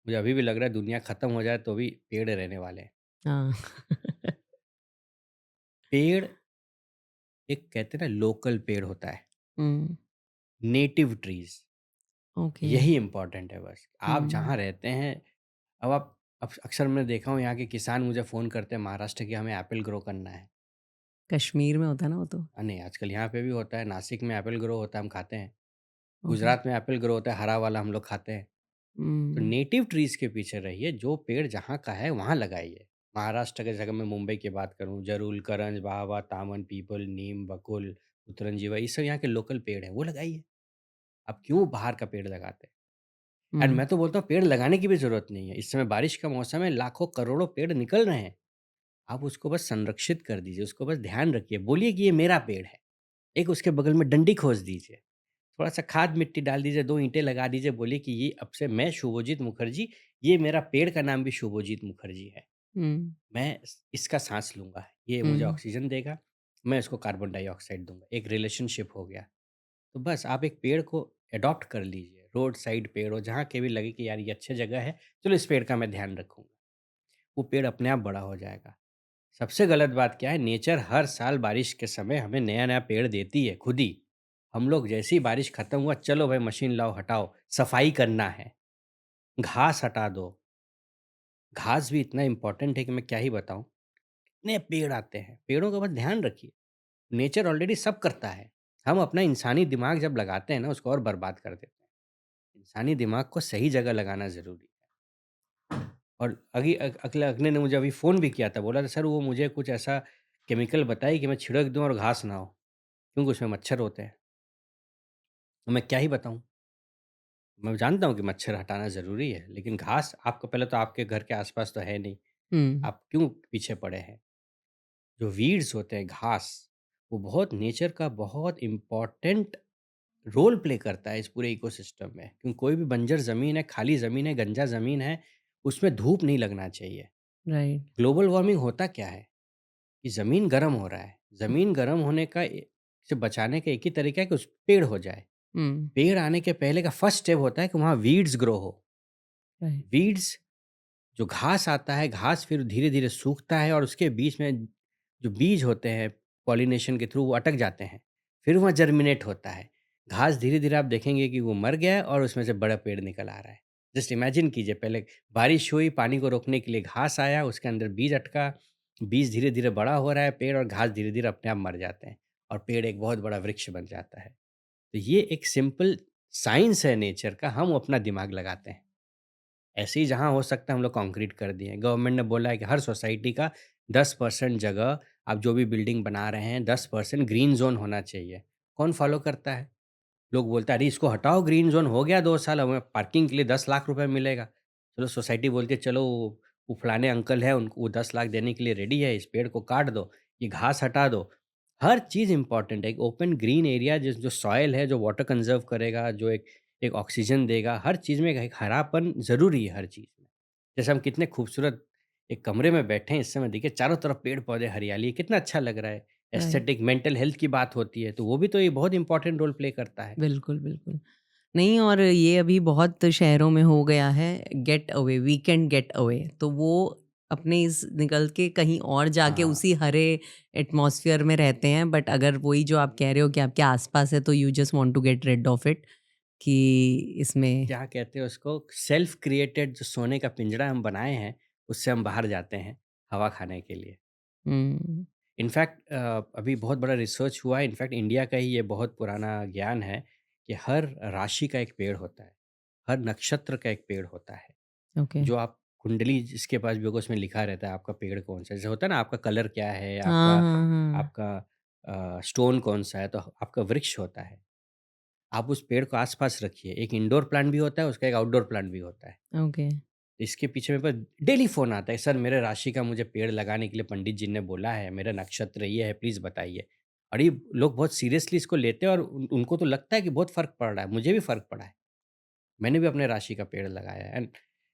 मुझे अभी भी लग रहा है दुनिया ख़त्म हो जाए तो भी पेड़ रहने वाले हैं। हाँ। पेड़ एक कहते हैं ना लोकल पेड़ होता है, हुँ, नेटिव ट्रीज़, ओके। यही इम्पोर्टेंट है बस। आप हुँ, जहाँ रहते हैं, अब अक्सर मैं देखा हूँ यहाँ के किसान मुझे फ़ोन करते हैं महाराष्ट्र के, हमें एप्पल ग्रो करना है। कश्मीर में होता है ना वो तो? नहीं, आजकल यहाँ पे भी होता है, नासिक में एप्पल ग्रो होता है, हम खाते हैं। ओके। गुजरात में एप्पल ग्रो होता है, हरा वाला हम लोग खाते हैं। तो हुँ, नेटिव ट्रीज़ के पीछे रहिए, जो पेड़ जहाँ का है वहाँ लगाइए। महाराष्ट्र की जगह मैं मुंबई की बात करूँ, जरूल, करंज, बाहवा, तामन, पीपल, नीम, बकुल, उतरंजीवा, ये सब यहाँ के लोकल पेड़ हैं, वो लगाइए। आप क्यों बाहर का पेड़ लगाते हैं? एंड हुँ, मैं तो बोलता हूँ पेड़ लगाने की भी ज़रूरत नहीं है। इस समय बारिश का मौसम है, लाखों करोड़ों पेड़ निकल रहे हैं। आप उसको बस संरक्षित कर दीजिए, उसको बस ध्यान रखिए, बोलिए कि ये मेरा पेड़ है। एक उसके बगल में डंडी खोस दीजिए। थोड़ा-सा खाद मिट्टी डाल दीजिए, 2 ईंटें लगा दीजिए, बोलिए कि ये अब से मैं शुभोजीत मुखर्जी, ये मेरा पेड़ का नाम भी शुभोजीत मुखर्जी है। हुँ, मैं इसका साँस लूँगा, ये मुझे हुँ, ऑक्सीजन देगा, मैं इसको कार्बन डाइऑक्साइड दूँगा। एक रिलेशनशिप हो गया। तो बस आप एक पेड़ को एडॉप्ट कर लीजिए, रोड साइड पेड़ हो, जहाँ के भी लगे कि यार ये अच्छी जगह है, चलो इस पेड़ का मैं ध्यान रखूँगा। वो पेड़ अपने आप बड़ा हो जाएगा। सबसे गलत बात क्या है, नेचर हर साल बारिश के समय हमें नया-नया पेड़ देती है खुद ही। हम लोग जैसे ही बारिश खत्म हुआ, चलो भाई मशीन लाओ हटाओ, सफाई करना है, घास हटा दो। घास भी इतना इम्पोर्टेंट है कि मैं क्या ही बताऊँ। इतने पेड़ आते हैं, पेड़ों का बस ध्यान रखिए। नेचर ऑलरेडी सब करता है। हम अपना इंसानी दिमाग जब लगाते हैं ना, उसको और बर्बाद कर देते हैं। इंसानी दिमाग को सही जगह लगाना ज़रूरी है। और अगले ने मुझे अभी फ़ोन भी किया था, बोला था सर वो मुझे कुछ ऐसा केमिकल बताइए कि मैं छिड़क दूँ और घास ना हो, क्योंकि उसमें मच्छर होते हैं। तो मैं क्या ही बताऊँ? मैं जानता हूँ कि मच्छर हटाना ज़रूरी है, लेकिन घास आपको पहले तो आपके घर के आस-पास तो है नहीं, हुँ, आप क्यों पीछे पड़े हैं? जो वीड्स होते हैं घास, वो बहुत नेचर का बहुत इम्पोर्टेंट रोल प्ले करता है इस पूरे इकोसिस्टम में। क्योंकि कोई भी बंजर ज़मीन है, खाली ज़मीन है, गंजा ज़मीन है, उसमें धूप नहीं लगना चाहिए। राइट। ग्लोबल वार्मिंग होता क्या है? कि ज़मीन गर्म हो रहा है। ज़मीन गर्म होने का से बचाने का एक ही तरीका है कि उस पेड़ हो जाए। हुँ, पेड़ आने के पहले का फर्स्ट स्टेप होता है कि वहाँ वीड्स ग्रो हो। राइट। वीड्स जो घास आता है, घास फिर धीरे-धीरे सूखता है और उसके बीच में जो बीज होते हैं, पॉलिनेशन के थ्रू वो अटक जाते हैं। फिर वहाँ जर्मिनेट होता है। घास धीरे-धीरे आप देखेंगे कि वो मर गया है और उसमें से बड़ा पेड़ निकल आ रहा है। जस्ट इमेजिन कीजिए पहले बारिश हुई, पानी को रोकने के लिए घास आया, उसके अंदर बीज अटका, बीज धीरे-धीरे बड़ा हो रहा है पेड़ और घास धीरे-धीरे अपने आप मर जाते हैं और पेड़ एक बहुत बड़ा वृक्ष बन जाता है। तो ये एक सिंपल साइंस है नेचर का, हम अपना दिमाग लगाते हैं। ऐसे ही जहाँ हो सकता है हम लोग कंक्रीट कर दिए। गवर्नमेंट ने बोला है कि हर सोसाइटी का 10% जगह आप जो भी बिल्डिंग बना रहे हैं 10% ग्रीन ज़ोन होना चाहिए। कौन फ़ॉलो करता है? लोग बोलते हैं अरे इसको हटाओ ग्रीन ज़ोन हो गया 2 साल हमें पार्किंग के लिए 10 लाख रुपए मिलेगा। चलो सोसाइटी बोलती है चलो वो फलाने अंकल हैं उनको वो 10 लाख देने के लिए रेडी है, इस पेड़ को काट दो, ये घास हटा दो। हर चीज़ इम्पोर्टेंट है। एक ओपन ग्रीन एरिया जिस जो सॉइल है, जो वाटर कंज़र्व करेगा, जो एक एक ऑक्सीजन देगा, हर चीज़ में एक हरापन ज़रूरी है हर चीज़ में। जैसे हम कितने खूबसूरत एक कमरे में बैठे हैं इस समय, देखिए चारों तरफ पेड़-पौधे, हरियाली है, कितना अच्छा लग रहा है। राइट। एस्थेटिक, मेंटल हेल्थ की बात होती है, तो वो भी तो ये बहुत इम्पोर्टेंट रोल प्ले करता है। बिल्कुल, बिल्कुल। नहीं, और ये अभी बहुत शहरों में हो गया है, get away, weekend get away. तो वो अपने इस निकल के कहीं और जाके हाँ, उसी हरे एटमॉस्फेयर में रहते हैं, बट अगर वही जो आप कह रहे हो कि आपके आसपास है तो you just want to get rid of it, कि इसमें। क्या कहते हैं उसको, सेल्फ क्रिएटेड जो सोने का पिंजरा हम बनाए हैं, उससे हम बाहर जाते हैं हवा खाने के लिए। हुँ, इनफैक्ट अभी बहुत बड़ा रिसर्च हुआ है, इनफैक्ट इंडिया का ही ये बहुत पुराना ज्ञान है कि हर राशि का एक पेड़ होता है, हर नक्षत्र का एक पेड़ होता है। ओके। जो आप कुंडली जिसके पास भी होगा उसमें लिखा रहता है आपका पेड़ कौन-सा है। जैसे होता है ना, आपका कलर क्या है, हाँ, आपका हाँ, हाँ। आपका स्टोन कौन-सा है, तो आपका वृक्ष होता है। आप उस पेड़ को आस-पास रखिए। एक इंडोर प्लांट भी होता है, उसका एक आउटडोर प्लांट भी होता है। ओके। इसके पीछे मेरे पास डेली फ़ोन आता है, सर मेरे राशि का मुझे पेड़ लगाने के लिए पंडित जी ने बोला है, मेरा नक्षत्र ये है, प्लीज़ बताइए। और ये लोग बहुत सीरियसली इसको लेते हैं और उनको तो लगता है कि बहुत फ़र्क पड़ रहा है, मुझे भी फ़र्क पड़ा है। मैंने भी अपने राशि का पेड़ लगाया है, एंड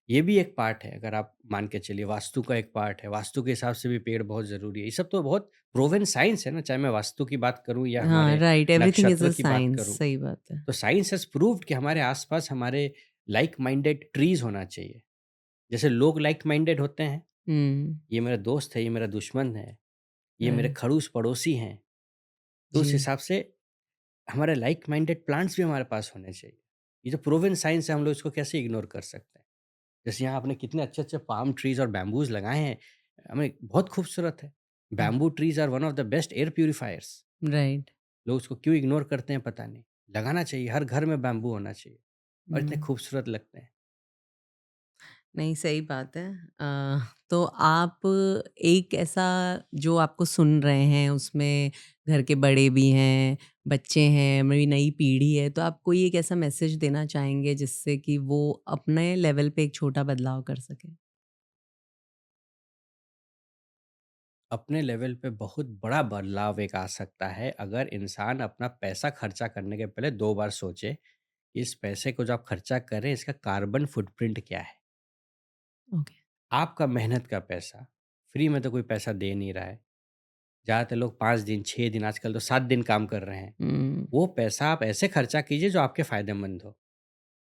ये भी एक पार्ट है, अगर आप मान के चलिए वास्तु का एक पार्ट है, वास्तु के हिसाब से भी पेड़ बहुत ज़रूरी है। ये सब तो बहुत प्रूवन साइंस है ना, चाहे मैं वास्तु की बात करूँ या हाँ, हमारे राइट, एवरीथिंग इज़ नक्षत्र अ की बात साइंस, करूँ। सही बात है। तो साइंस हैज़ प्रूव्ड कि हमारे आस-पास हमारे लाइक माइंडेड ट्रीज़ होना चाहिए। जैसे लोग लाइक माइंडेड होते हैं, हुँ, ये मेरा दोस्त है, ये मेरा दुश्मन है, ये मेरे राइट, खड़ूस पड़ोसी हैं। तो उस जी, हिसाब से हमारे लाइक माइंडेड प्लांट्स भी हमारे पास होने चाहिए। ये जो प्रूवन साइंस है, हम लोग इसको कैसे इग्नोर कर सकते हैं? जैसे यहाँ आपने कितने अच्छे-अच्छे पाम ट्रीज़ और बैम्बूज़ लगाए हैं, हमें बहुत खूबसूरत है। हुँ, bamboo trees are one of the best air purifiers. Right, लोग उसको क्यों इग्नोर करते हैं पता नहीं। लगाना चाहिए, हर घर में बैम्बू होना चाहिए और इतने हुँ। खूबसूरत लगते हैं। नहीं, सही बात है। तो आप एक ऐसा, जो आपको सुन रहे हैं उसमें घर के बड़े भी हैं, बच्चे हैं, मेरी नई पीढ़ी है, तो आप कोई एक ऐसा मैसेज देना चाहेंगे जिससे कि वो अपने लेवल पे एक छोटा बदलाव कर सकें? अपने लेवल पे बहुत बड़ा बदलाव एक आ सकता है अगर इंसान अपना पैसा खर्चा करने के पहले 2 बार सोचे, कि इस पैसे को जो आप खर्चा कर रहे हैं इसका कार्बन फुटप्रिंट क्या है? ओके। आपका मेहनत का पैसा, फ्री में तो कोई पैसा दे नहीं रहा है। ज़्यादातर लोग 5 दिन, 6 दिन, आजकल तो 7 दिन काम कर रहे हैं। हुँ, वो पैसा आप ऐसे खर्चा कीजिए जो आपके फ़ायदेमंद हो।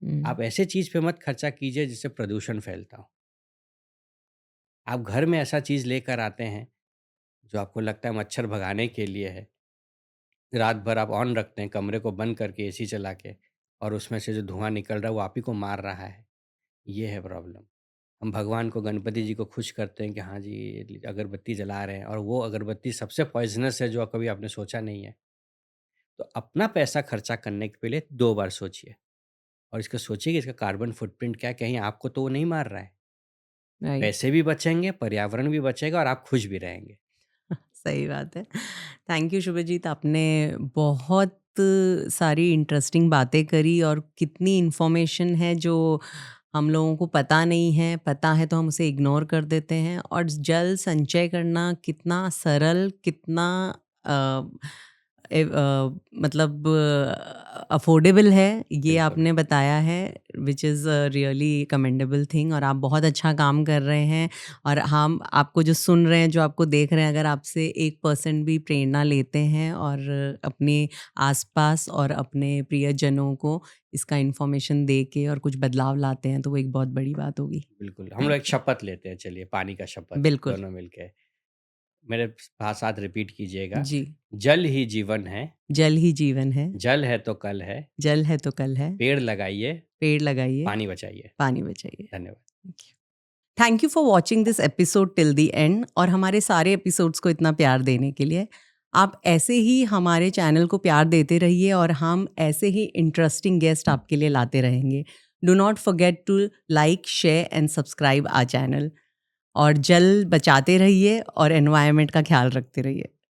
हुँ, आप ऐसे चीज़ पे मत खर्चा कीजिए जिससे प्रदूषण फैलता हो। आप घर में ऐसा चीज़ लेकर आते हैं, जो आपको लगता है मच्छर भगाने के लिए है। रात भर आप ऑन रखते हैं कमरे को बंद करके एसी चला के, और उसमें से जो धुआँ निकल रहा है वो आप ही को मार रहा है। ये है प्रॉब्लम। हम भगवान को, गणपति जी को खुश करते हैं कि हाँ जी, अगरबत्ती जला रहे हैं, और वो अगरबत्ती सबसे पॉइज़नस है जो कभी आपने सोचा नहीं है। तो अपना पैसा खर्चा करने के पहले 2 बार सोचिए, और इसको सोचिए कि इसका कार्बन फुटप्रिंट क्या है, कहीं आपको तो वो नहीं मार रहा है। राइट। पैसे भी बचेंगे, पर्यावरण भी बचेगा और आप खुश भी रहेंगे। सही बात है। थैंक यू शुभजीत, आपने बहुत सारी इंटरेस्टिंग बातें करी, और कितनी इन्फॉर्मेशन है जो हम लोगों को पता नहीं है, पता है तो हम उसे इग्नोर कर देते हैं। और जल संचय करना कितना सरल, कितना अ, मतलब अफोर्डेबल है, ये बिल्कुल। आपने बताया है, which is really commendable thing. और आप बहुत अच्छा काम कर रहे हैं। और हम आपको जो सुन रहे हैं, जो आपको देख रहे हैं, अगर आपसे 1% भी प्रेरणा लेते हैं और अपने आसपास और अपने प्रियजनों को इसका इन्फॉर्मेशन दे के और कुछ बदलाव लाते हैं, तो वो एक बहुत बड़ी बात होगी। बिल्कुल, हम लोग थैंक एक यू। शपथ लेते हैं, चलिए पानी का शपथ बिल्कुल। दोनों मिलके। मेरे साथ रिपीट कीजिएगा। जी। जल ही जीवन है, जल ही जीवन है, जल है तो कल है, जल है तो कल है, पेड़ लगाइए, पेड़ लगाइए, पानी बचाइए। पानी बचाइए। धन्यवाद। Thank you for watching this episode till the end, और हमारे सारे एपिसोड्स को इतना प्यार देने के लिए। आप ऐसे ही हमारे चैनल को प्यार देते रहिए, और हम ऐसे ही इंटरेस्टिंग गेस्ट आपके लिए लाते रहेंगे। Do not forget to like, share and subscribe our channel. और जल बचाते रहिए और एनवायरनमेंट का ख्याल रखते रहिए।